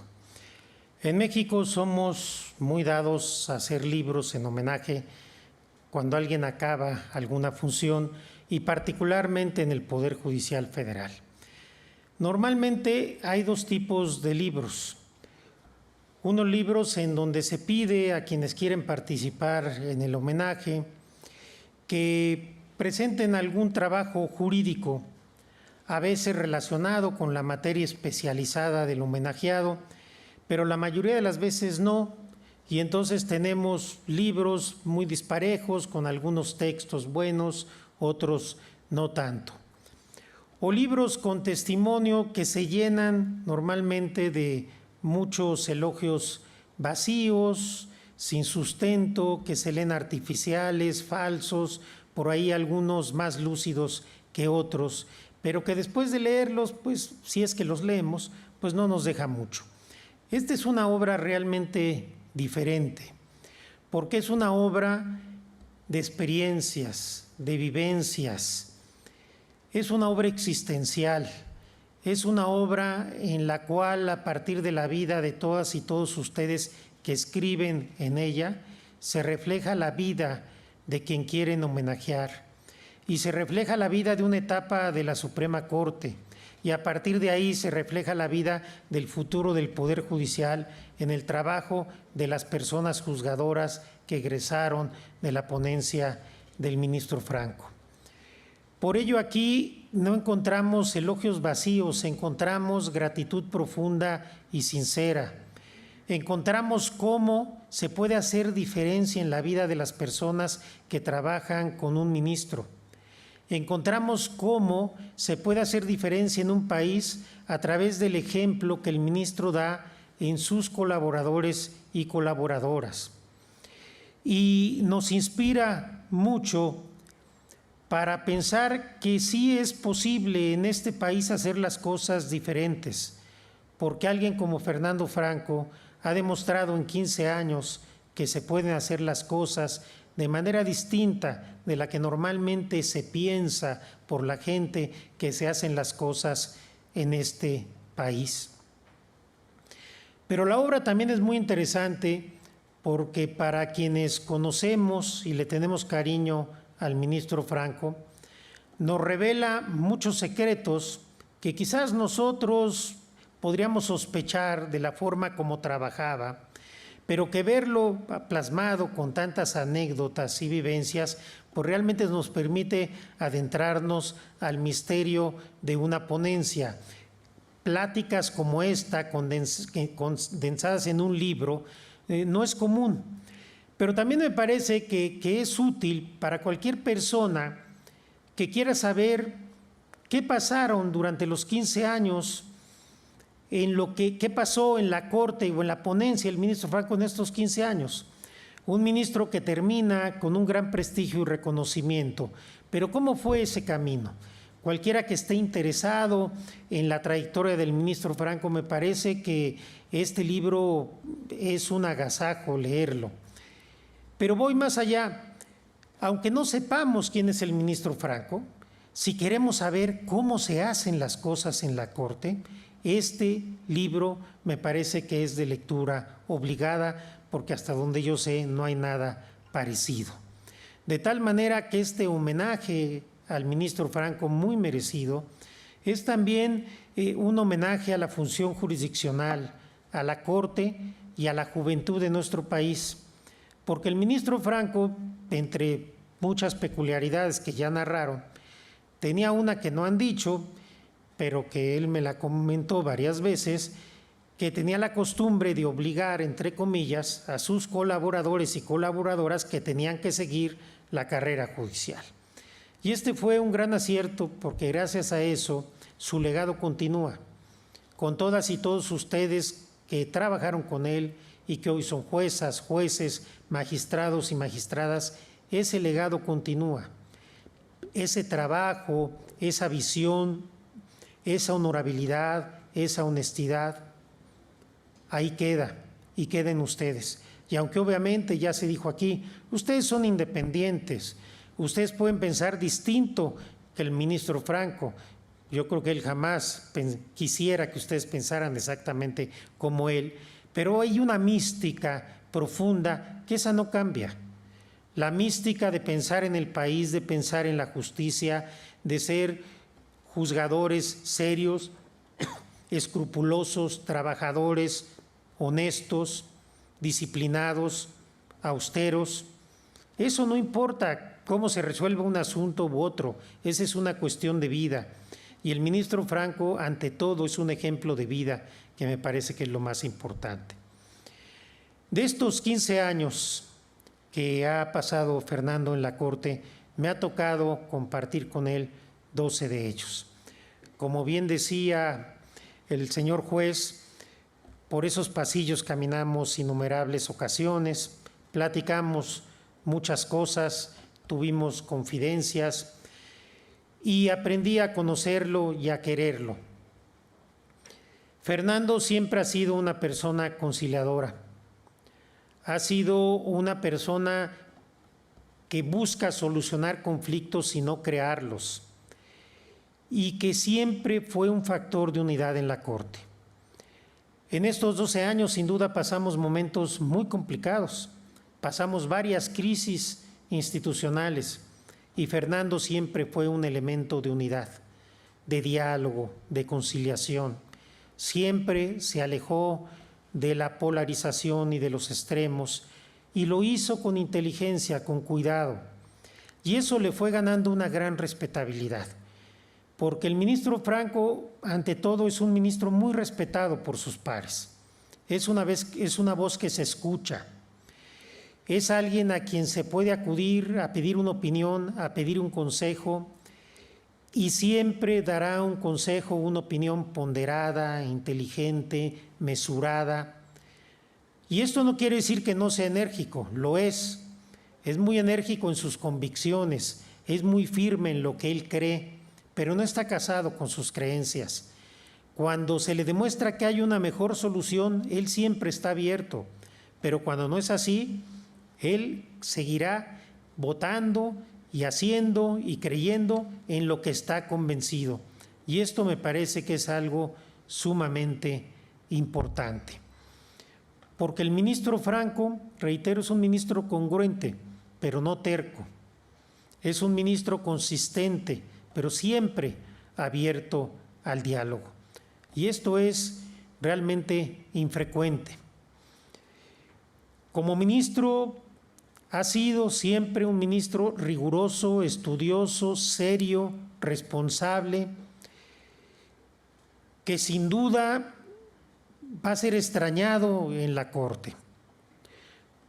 En México somos muy dados a hacer libros en homenaje cuando alguien acaba alguna función y particularmente en el Poder Judicial Federal. Normalmente hay dos tipos de libros. Unos libros en donde se pide a quienes quieren participar en el homenaje que presenten algún trabajo jurídico, a veces relacionado con la materia especializada del homenajeado, pero la mayoría de las veces no, y entonces tenemos libros muy disparejos con algunos textos buenos, otros no tanto. O libros con testimonio que se llenan normalmente de muchos elogios vacíos, sin sustento, que se leen artificiales, falsos, por ahí algunos más lúcidos que otros, pero que después de leerlos, pues si es que los leemos, pues no nos deja mucho. Esta es una obra realmente diferente, porque es una obra de experiencias, de vivencias, es una obra existencial, es una obra en la cual a partir de la vida de todas y todos ustedes que escriben en ella, se refleja la vida de quien quieren homenajear y se refleja la vida de una etapa de la Suprema Corte y a partir de ahí se refleja la vida del futuro del Poder Judicial en el trabajo de las personas juzgadoras que egresaron de la ponencia del ministro Franco. Por ello aquí no encontramos elogios vacíos, encontramos gratitud profunda y sincera. Encontramos cómo se puede hacer diferencia en la vida de las personas que trabajan con un ministro. Encontramos cómo se puede hacer diferencia en un país a través del ejemplo que el ministro da en sus colaboradores y colaboradoras. Y nos inspira mucho para pensar que sí es posible en este país hacer las cosas diferentes, porque alguien como Fernando Franco ha demostrado en 15 años que se pueden hacer las cosas de manera distinta de la que normalmente se piensa por la gente que se hacen las cosas en este país. Pero la obra también es muy interesante porque para quienes conocemos y le tenemos cariño al ministro Franco, nos revela muchos secretos que quizás nosotros podríamos sospechar de la forma como trabajaba, pero que verlo plasmado con tantas anécdotas y vivencias, pues realmente nos permite adentrarnos al misterio de una ponencia. Pláticas como esta, condensadas en un libro, no es común, pero también me parece que es útil para cualquier persona que quiera saber qué pasaron durante los 15 años, qué pasó en la Corte o en la ponencia del ministro Franco en estos 15 años. Un ministro que termina con un gran prestigio y reconocimiento. Pero ¿cómo fue ese camino? Cualquiera que esté interesado en la trayectoria del ministro Franco, me parece que este libro es un agasajo leerlo. Pero voy más allá. Aunque no sepamos quién es el ministro Franco, si queremos saber cómo se hacen las cosas en la Corte, este libro me parece que es de lectura obligada, porque hasta donde yo sé no hay nada parecido. De tal manera que este homenaje al ministro Franco, muy merecido, es también un homenaje a la función jurisdiccional, a la Corte y a la juventud de nuestro país, porque el ministro Franco, entre muchas peculiaridades que ya narraron, tenía una que no han dicho, pero que él me la comentó varias veces, que tenía la costumbre de obligar, entre comillas, a sus colaboradores y colaboradoras que tenían que seguir la carrera judicial. Y este fue un gran acierto, porque gracias a eso su legado continúa, con todas y todos ustedes que trabajaron con él y que hoy son juezas, jueces, magistrados y magistradas. Ese legado continúa, ese trabajo, esa visión, esa honorabilidad, esa honestidad, ahí queda y queden ustedes. Y aunque obviamente ya se dijo aquí, ustedes son independientes, ustedes pueden pensar distinto que el ministro Franco. Yo creo que él jamás quisiera que ustedes pensaran exactamente como él, pero hay una mística profunda que esa no cambia. La mística de pensar en el país, de pensar en la justicia, de ser juzgadores serios, escrupulosos, trabajadores, honestos, disciplinados, austeros. Eso no importa cómo se resuelva un asunto u otro, esa es una cuestión de vida. Y el ministro Franco, ante todo, es un ejemplo de vida, que me parece que es lo más importante. De estos 15 años que ha pasado Fernando en la Corte, me ha tocado compartir con él 12 de ellos. Como bien decía el señor juez, por esos pasillos caminamos innumerables ocasiones, platicamos muchas cosas, tuvimos confidencias y aprendí a conocerlo y a quererlo. Fernando siempre ha sido una persona conciliadora, ha sido una persona que busca solucionar conflictos y no crearlos, y que siempre fue un factor de unidad en la Corte. En estos 12 años, sin duda, pasamos momentos muy complicados, pasamos varias crisis institucionales, y Fernando siempre fue un elemento de unidad, de diálogo, de conciliación. Siempre se alejó de la polarización y de los extremos, y lo hizo con inteligencia, con cuidado. Y eso le fue ganando una gran respetabilidad, porque el ministro Franco, ante todo, es un ministro muy respetado por sus pares. Es una voz que se escucha. Es alguien a quien se puede acudir a pedir una opinión, a pedir un consejo, y siempre dará un consejo, una opinión ponderada, inteligente, mesurada. Y esto no quiere decir que no sea enérgico, lo es. Es muy enérgico en sus convicciones, es muy firme en lo que él cree, pero no está casado con sus creencias. Cuando se le demuestra que hay una mejor solución, él siempre está abierto, pero cuando no es así, él seguirá votando y haciendo y creyendo en lo que está convencido. Y esto me parece que es algo sumamente importante. Porque el ministro Franco, reitero, es un ministro congruente, pero no terco. Es un ministro consistente, pero siempre abierto al diálogo. Y esto es realmente infrecuente. Como ministro, ha sido siempre un ministro riguroso, estudioso, serio, responsable, que sin duda va a ser extrañado en la Corte.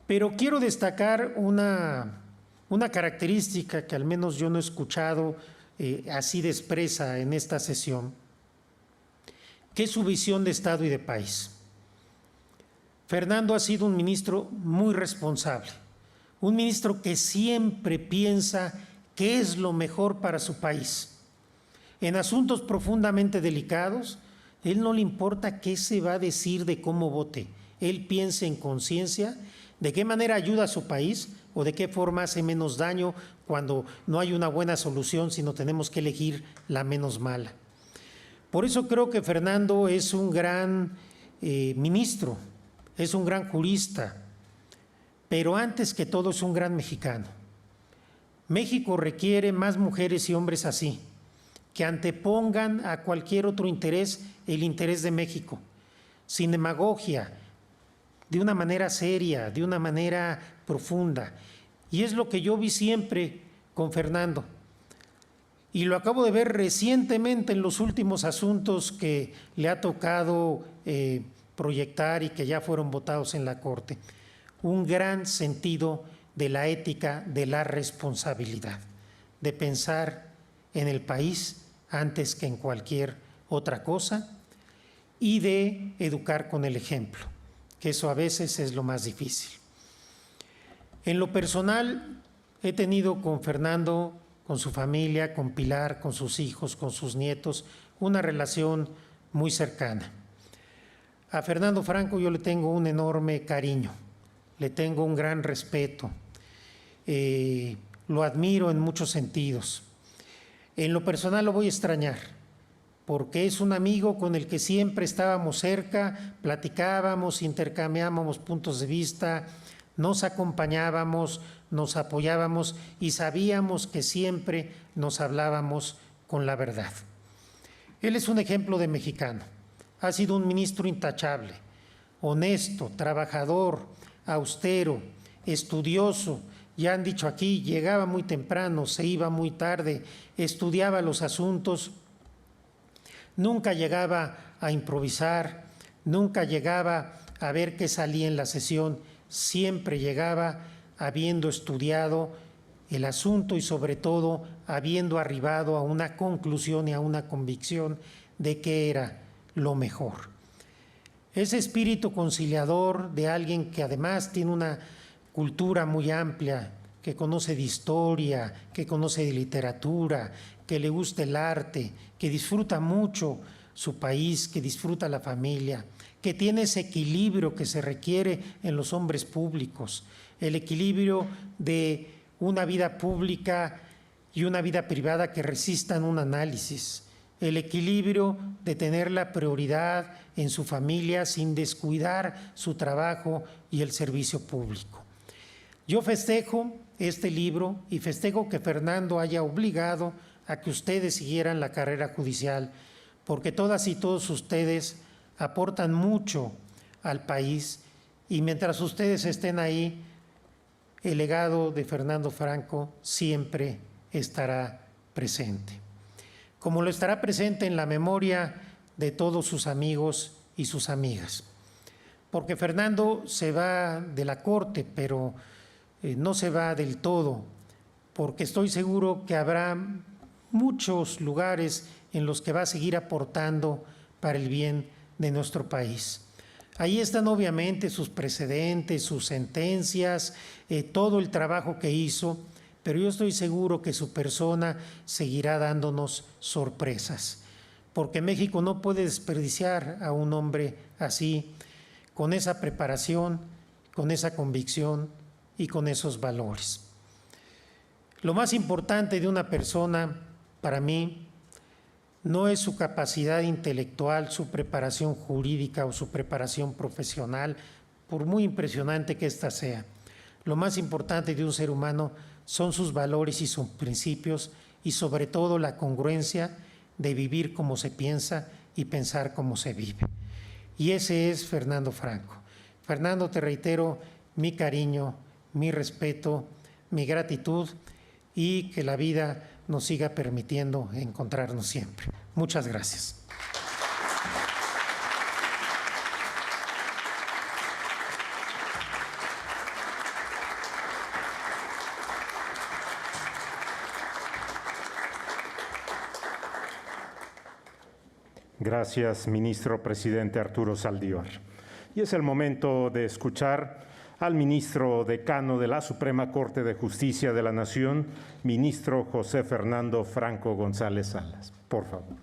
Pero quiero destacar una característica que al menos yo no he escuchado así de expresa en esta sesión, que es su visión de Estado y de país. Fernando ha sido un ministro muy responsable, un ministro que siempre piensa qué es lo mejor para su país. En asuntos profundamente delicados, él no le importa qué se va a decir de cómo vote. Él piensa en conciencia de qué manera ayuda a su país o de qué forma hace menos daño cuando no hay una buena solución, sino tenemos que elegir la menos mala. Por eso creo que Fernando es un gran ministro, es un gran jurista, pero antes que todo es un gran mexicano. México requiere más mujeres y hombres así, que antepongan a cualquier otro interés el interés de México, sin demagogia, de una manera seria, de una manera profunda. Y es lo que yo vi siempre con Fernando. Y lo acabo de ver recientemente en los últimos asuntos que le ha tocado proyectar y que ya fueron votados en la Corte. Un gran sentido de la ética, de la responsabilidad, de pensar en el país antes que en cualquier otra cosa y de educar con el ejemplo, que eso a veces es lo más difícil. En lo personal, he tenido con Fernando, con su familia, con Pilar, con sus hijos, con sus nietos, una relación muy cercana. A Fernando Franco yo le tengo un enorme cariño, le tengo un gran respeto, lo admiro en muchos sentidos. En lo personal lo voy a extrañar, porque es un amigo con el que siempre estábamos cerca, platicábamos, intercambiábamos puntos de vista, nos acompañábamos, nos apoyábamos y sabíamos que siempre nos hablábamos con la verdad. Él es un ejemplo de mexicano, ha sido un ministro intachable, honesto, trabajador, austero, estudioso. Ya han dicho aquí, llegaba muy temprano, se iba muy tarde, estudiaba los asuntos, nunca llegaba a improvisar, nunca llegaba a ver qué salía en la sesión, siempre llegaba habiendo estudiado el asunto y sobre todo habiendo arribado a una conclusión y a una convicción de qué era lo mejor. Ese espíritu conciliador de alguien que además tiene una cultura muy amplia, que conoce de historia, que conoce de literatura, que le gusta el arte, que disfruta mucho su país, que disfruta la familia, que tiene ese equilibrio que se requiere en los hombres públicos, el equilibrio de una vida pública y una vida privada que resistan un análisis, el equilibrio de tener la prioridad en su familia sin descuidar su trabajo y el servicio público. Yo festejo este libro y festejo que Fernando haya obligado a que ustedes siguieran la carrera judicial, porque todas y todos ustedes aportan mucho al país y mientras ustedes estén ahí, el legado de Fernando Franco siempre estará presente. Como lo estará presente en la memoria de todos sus amigos y sus amigas. Porque Fernando se va de la Corte, pero no se va del todo, porque estoy seguro que habrá muchos lugares en los que va a seguir aportando para el bien de nuestro país. Ahí están obviamente sus precedentes, sus sentencias, todo el trabajo que hizo, pero yo estoy seguro que su persona seguirá dándonos sorpresas, porque México no puede desperdiciar a un hombre así, con esa preparación, con esa convicción y con esos valores. Lo más importante de una persona, para mí, no es su capacidad intelectual, su preparación jurídica o su preparación profesional, por muy impresionante que ésta sea. Lo más importante de un ser humano son sus valores y sus principios y sobre todo la congruencia de vivir como se piensa y pensar como se vive. Y ese es Fernando Franco. Fernando, te reitero mi cariño, mi respeto, mi gratitud y que la vida nos siga permitiendo encontrarnos siempre. Muchas gracias. Gracias, ministro presidente Arturo Saldívar. Y es el momento de escuchar al ministro decano de la Suprema Corte de Justicia de la Nación, ministro José Fernando Franco González Salas. Por favor.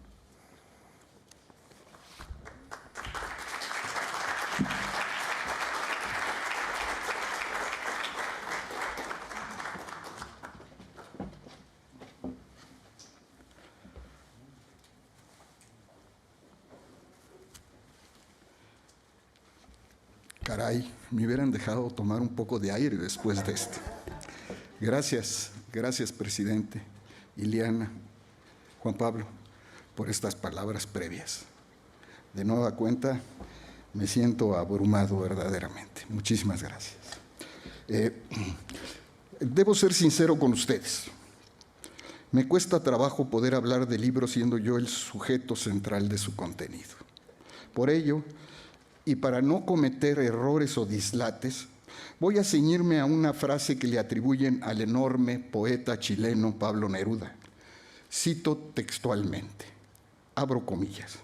Caray, me hubieran dejado tomar un poco de aire después de esto. Gracias, presidente, Ileana, Juan Pablo, por estas palabras previas. De nueva cuenta, me siento abrumado verdaderamente. Muchísimas gracias. Debo ser sincero con ustedes. Me cuesta trabajo poder hablar de libros siendo yo el sujeto central de su contenido. Por ello, y para no cometer errores o dislates, voy a ceñirme a una frase que le atribuyen al enorme poeta chileno Pablo Neruda. Cito textualmente, abro comillas: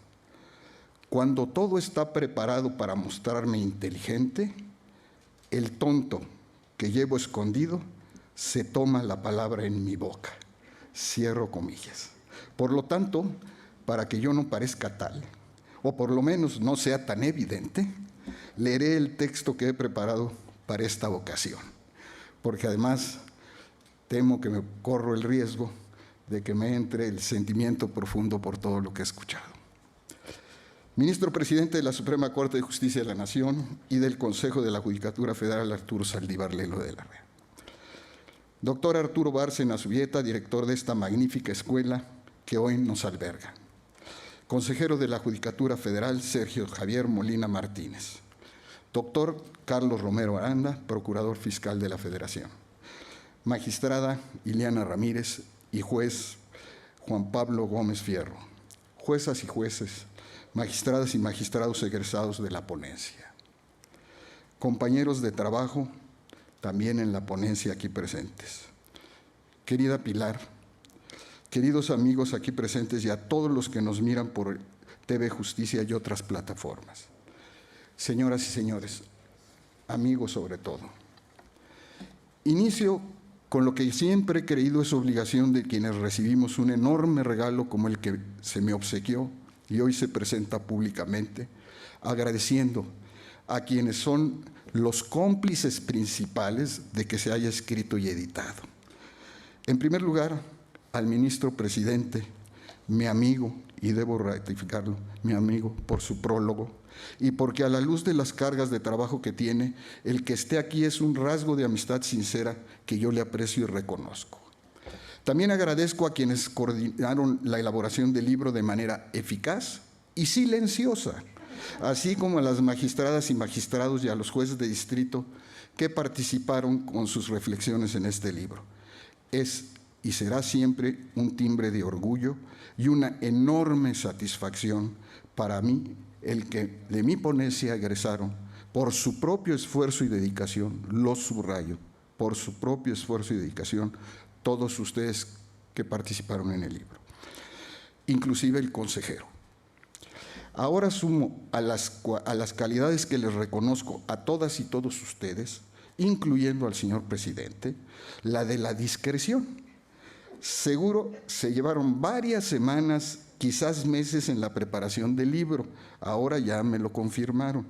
cuando todo está preparado para mostrarme inteligente, el tonto que llevo escondido se toma la palabra en mi boca. Cierro comillas. Por lo tanto, para que yo no parezca tal, o por lo menos no sea tan evidente, leeré el texto que he preparado para esta ocasión, porque además temo que me corro el riesgo de que me entre el sentimiento profundo por todo lo que he escuchado. Ministro presidente de la Suprema Corte de Justicia de la Nación y del Consejo de la Judicatura Federal, Arturo Saldívar Lelo de la Rea. Doctor Arturo Bárcena Subieta, director de esta magnífica escuela que hoy nos alberga. Consejero de la Judicatura Federal, Sergio Javier Molina Martínez. Doctor Carlos Romero Aranda, Procurador Fiscal de la Federación. Magistrada Ileana Ramírez y juez Juan Pablo Gómez Fierro. Juezas y jueces, magistradas y magistrados egresados de la ponencia. Compañeros de trabajo, también en la ponencia aquí presentes. Querida Pilar, queridos amigos aquí presentes y a todos los que nos miran por TV Justicia y otras plataformas. Señoras y señores, amigos sobre todo. Inicio con lo que siempre he creído es obligación de quienes recibimos un enorme regalo como el que se me obsequió y hoy se presenta públicamente, agradeciendo a quienes son los cómplices principales de que se haya escrito y editado. En primer lugar, al ministro presidente, mi amigo, y debo ratificarlo, mi amigo, por su prólogo, y porque a la luz de las cargas de trabajo que tiene, el que esté aquí es un rasgo de amistad sincera que yo le aprecio y reconozco. También agradezco a quienes coordinaron la elaboración del libro de manera eficaz y silenciosa, así como a las magistradas y magistrados y a los jueces de distrito que participaron con sus reflexiones en este libro. Es y será siempre un timbre de orgullo y una enorme satisfacción para mí el que de mi ponencia egresaron por su propio esfuerzo y dedicación, lo subrayo, por su propio esfuerzo y dedicación, todos ustedes que participaron en el libro, inclusive el consejero. Ahora sumo a las calidades que les reconozco a todas y todos ustedes, incluyendo al señor presidente, la de la discreción. Seguro se llevaron varias semanas, quizás meses en la preparación del libro, ahora ya me lo confirmaron.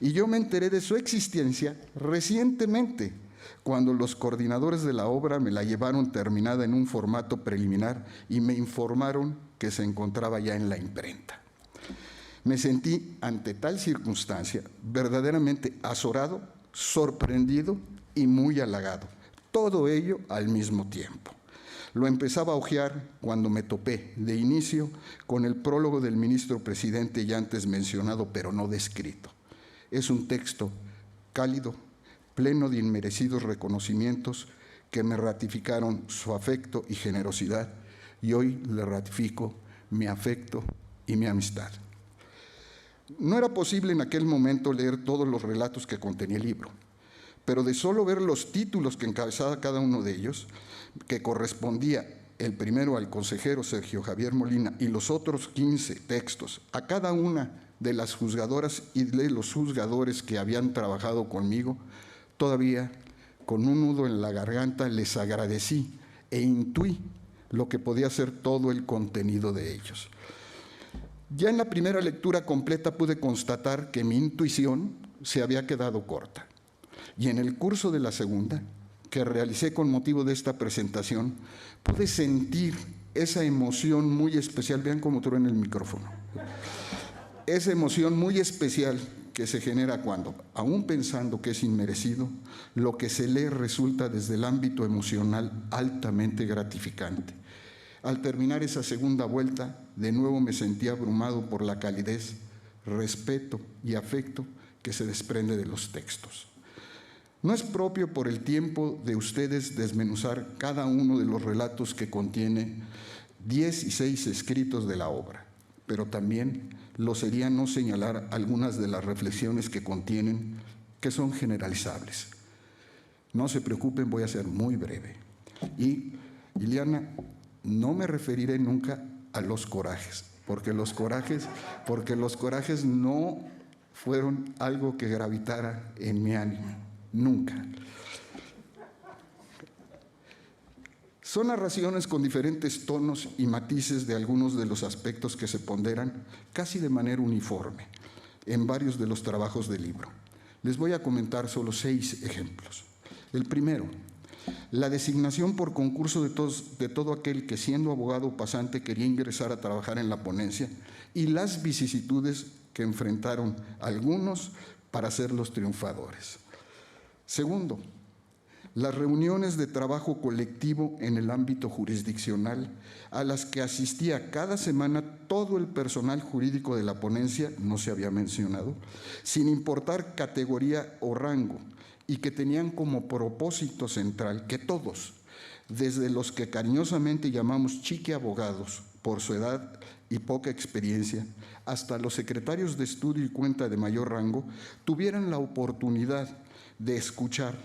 Y yo me enteré de su existencia recientemente, cuando los coordinadores de la obra me la llevaron terminada en un formato preliminar y me informaron que se encontraba ya en la imprenta. Me sentí ante tal circunstancia verdaderamente azorado, sorprendido y muy halagado, todo ello al mismo tiempo. Lo empezaba a hojear cuando me topé de inicio con el prólogo del ministro presidente ya antes mencionado, pero no descrito. Es un texto cálido, pleno de inmerecidos reconocimientos que me ratificaron su afecto y generosidad, y hoy le ratifico mi afecto y mi amistad. No era posible en aquel momento leer todos los relatos que contenía el libro, pero de solo ver los títulos que encabezaba cada uno de ellos, que correspondía el primero al consejero Sergio Javier Molina y los otros 15 textos a cada una de las juzgadoras y de los juzgadores que habían trabajado conmigo, todavía con un nudo en la garganta les agradecí e intuí lo que podía ser todo el contenido de ellos. Ya en la primera lectura completa pude constatar que mi intuición se había quedado corta. Y en el curso de la segunda, que realicé con motivo de esta presentación, pude sentir esa emoción muy especial. Vean cómo truena el micrófono. Esa emoción muy especial que se genera cuando, aún pensando que es inmerecido, lo que se lee resulta desde el ámbito emocional altamente gratificante. Al terminar esa segunda vuelta, de nuevo me sentí abrumado por la calidez, respeto y afecto que se desprende de los textos. No es propio por el tiempo de ustedes desmenuzar cada uno de los relatos que contiene 16 escritos de la obra, pero también lo sería no señalar algunas de las reflexiones que contienen, que son generalizables. No se preocupen, voy a ser muy breve. Y, Liliana, no me referiré nunca a los corajes, porque los corajes no fueron algo que gravitara en mi ánimo, nunca. Son narraciones con diferentes tonos y matices de algunos de los aspectos que se ponderan casi de manera uniforme en varios de los trabajos del libro. Les voy a comentar solo 6 ejemplos. El primero, la designación por concurso de todo aquel que siendo abogado pasante quería ingresar a trabajar en la ponencia y las vicisitudes que enfrentaron algunos para ser los triunfadores. Segundo, las reuniones de trabajo colectivo en el ámbito jurisdiccional a las que asistía cada semana todo el personal jurídico de la ponencia, no se había mencionado, sin importar categoría o rango, y que tenían como propósito central que todos, desde los que cariñosamente llamamos chique abogados por su edad y poca experiencia, hasta los secretarios de estudio y cuenta de mayor rango, tuvieran la oportunidad de escuchar,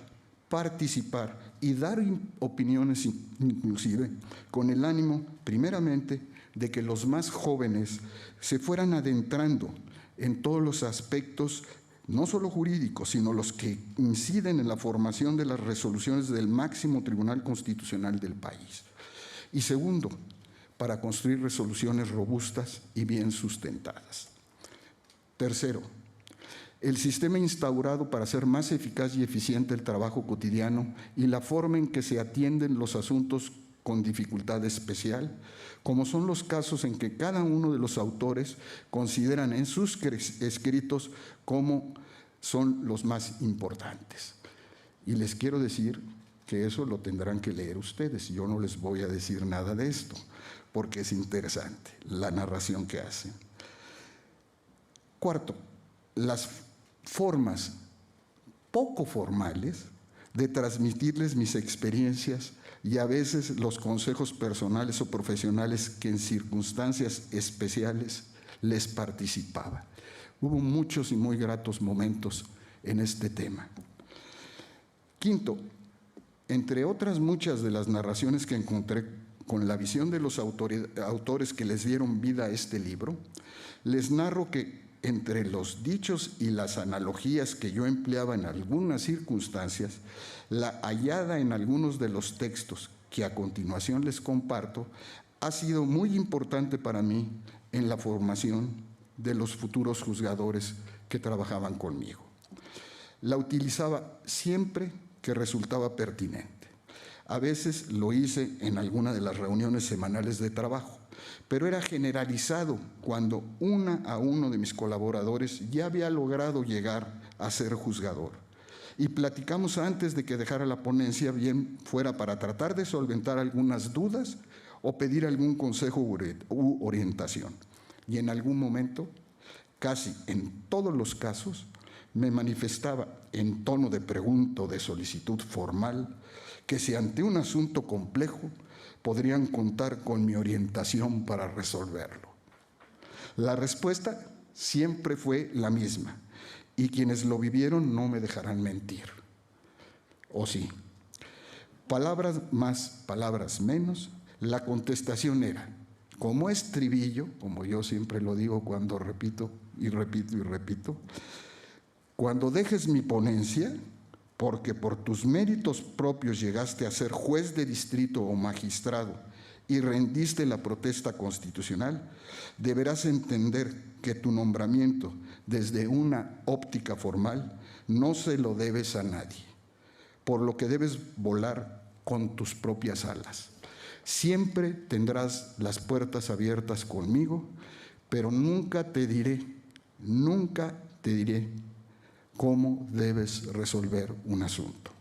participar y dar opiniones inclusive, con el ánimo, primeramente, de que los más jóvenes se fueran adentrando en todos los aspectos no solo jurídicos, sino los que inciden en la formación de las resoluciones del máximo Tribunal Constitucional del país. Y segundo, para construir resoluciones robustas y bien sustentadas. Tercero, el sistema instaurado para hacer más eficaz y eficiente el trabajo cotidiano y la forma en que se atienden los asuntos con dificultad especial, como son los casos en que cada uno de los autores consideran en sus escritos como son los más importantes. Y les quiero decir que eso lo tendrán que leer ustedes. Yo no les voy a decir nada de esto, porque es interesante la narración que hacen. Cuarto, las formas poco formales de transmitirles mis experiencias y a veces los consejos personales o profesionales que en circunstancias especiales les participaba. Hubo muchos y muy gratos momentos en este tema. Quinto, entre otras muchas de las narraciones que encontré con la visión de los autores que les dieron vida a este libro, les narro que entre los dichos y las analogías que yo empleaba en algunas circunstancias, la hallada en algunos de los textos que a continuación les comparto, ha sido muy importante para mí en la formación de los futuros juzgadores que trabajaban conmigo. La utilizaba siempre que resultaba pertinente. A veces lo hice en alguna de las reuniones semanales de trabajo, pero era generalizado cuando uno de mis colaboradores ya había logrado llegar a ser juzgador. Y platicamos antes de que dejara la ponencia, bien fuera para tratar de solventar algunas dudas o pedir algún consejo u orientación. Y en algún momento, casi en todos los casos, me manifestaba en tono de pregunta o de solicitud formal que si ante un asunto complejo podrían contar con mi orientación para resolverlo. La respuesta siempre fue la misma, y quienes lo vivieron no me dejarán mentir. ¿O sí? Palabras más, palabras menos, la contestación era, como estribillo, como yo siempre lo digo cuando repito y repito y repito, cuando dejes mi ponencia, porque por tus méritos propios llegaste a ser juez de distrito o magistrado y rendiste la protesta constitucional, deberás entender que tu nombramiento desde una óptica formal no se lo debes a nadie, por lo que debes volar con tus propias alas. Siempre tendrás las puertas abiertas conmigo, pero nunca te diré cómo debes resolver un asunto.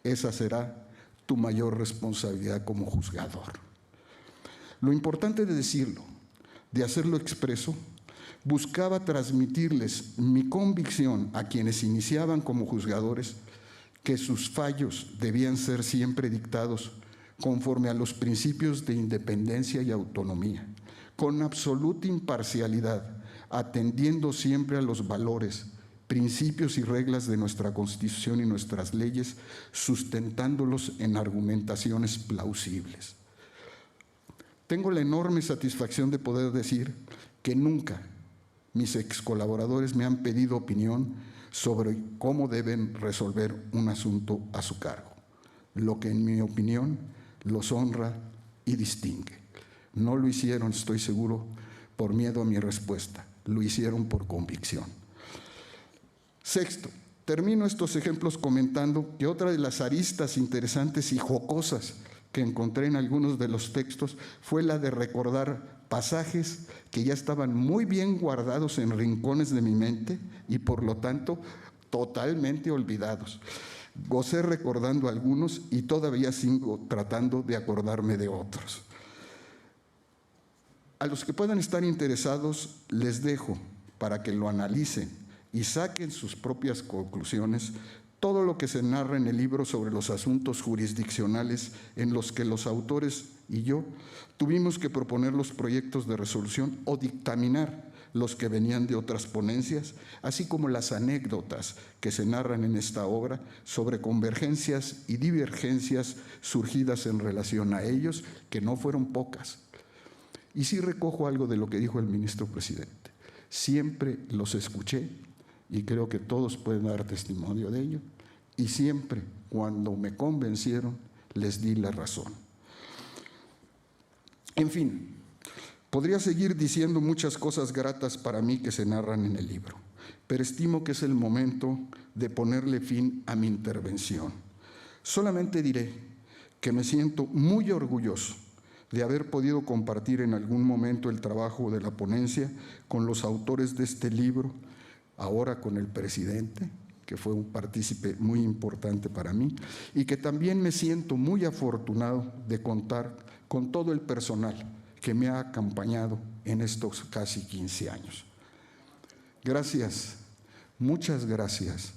Esa será tu mayor responsabilidad como juzgador. Lo importante de decirlo, de hacerlo expreso, buscaba transmitirles mi convicción a quienes iniciaban como juzgadores que sus fallos debían ser siempre dictados conforme a los principios de independencia y autonomía, con absoluta imparcialidad, atendiendo siempre a los valores, principios y reglas de nuestra Constitución y nuestras leyes, sustentándolos en argumentaciones plausibles. Tengo la enorme satisfacción de poder decir que nunca mis ex colaboradores me han pedido opinión sobre cómo deben resolver un asunto a su cargo, lo que en mi opinión los honra y distingue. No lo hicieron, estoy seguro, por miedo a mi respuesta, lo hicieron por convicción. Sexto, termino estos ejemplos comentando que otra de las aristas interesantes y jocosas que encontré en algunos de los textos fue la de recordar pasajes que ya estaban muy bien guardados en rincones de mi mente y por lo tanto totalmente olvidados. Gocé recordando algunos y todavía sigo tratando de acordarme de otros. A los que puedan estar interesados les dejo para que lo analicen y saquen sus propias conclusiones todo lo que se narra en el libro sobre los asuntos jurisdiccionales en los que los autores y yo tuvimos que proponer los proyectos de resolución o dictaminar los que venían de otras ponencias, así como las anécdotas que se narran en esta obra sobre convergencias y divergencias surgidas en relación a ellos, que no fueron pocas. Y sí recojo algo de lo que dijo el ministro presidente. Siempre los escuché y creo que todos pueden dar testimonio de ello, y siempre cuando me convencieron les di la razón. En fin, podría seguir diciendo muchas cosas gratas para mí que se narran en el libro, pero estimo que es el momento de ponerle fin a mi intervención. Solamente diré que me siento muy orgulloso de haber podido compartir en algún momento el trabajo de la ponencia con los autores de este libro, ahora con el presidente, que fue un partícipe muy importante para mí, y que también me siento muy afortunado de contar con todo el personal que me ha acompañado en estos casi 15 años. Gracias, muchas gracias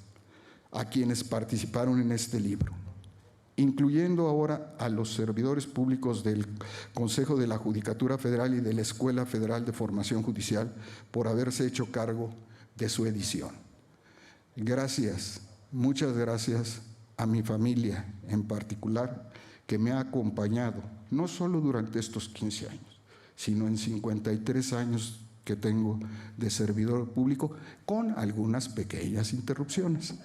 a quienes participaron en este libro, incluyendo ahora a los servidores públicos del Consejo de la Judicatura Federal y de la Escuela Federal de Formación Judicial por haberse hecho cargo de su edición. Gracias, muchas gracias a mi familia en particular, que me ha acompañado, no solo durante estos 15 años, sino en 53 años que tengo de servidor público, con algunas pequeñas interrupciones.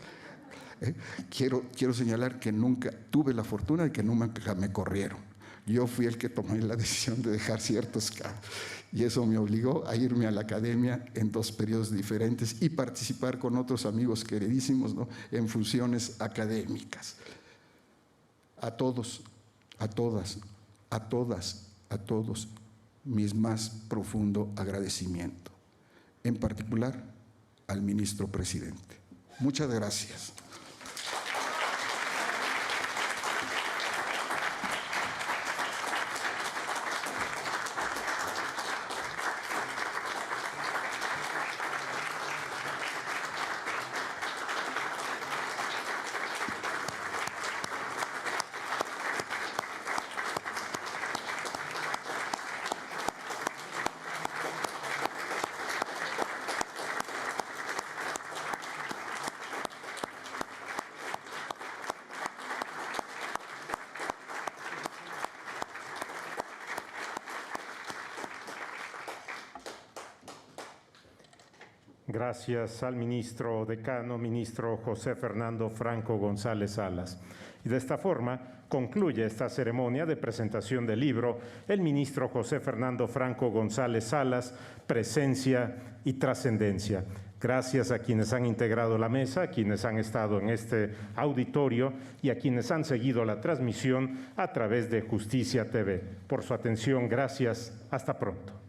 Quiero señalar que nunca tuve la fortuna de que nunca me corrieron. Yo fui el que tomé la decisión de dejar ciertos cargos y eso me obligó a irme a la academia en 2 periodos diferentes y participar con otros amigos queridísimos, ¿no?, en funciones académicas. A todos, a todas, a todas, a todos, mis más profundo agradecimiento, en particular al ministro presidente. Muchas gracias. Gracias al ministro decano, ministro José Fernando Franco González Salas. Y de esta forma concluye esta ceremonia de presentación del libro el ministro José Fernando Franco González Salas, Presencia y Trascendencia. Gracias a quienes han integrado la mesa, a quienes han estado en este auditorio y a quienes han seguido la transmisión a través de Justicia TV. Por su atención, gracias. Hasta pronto.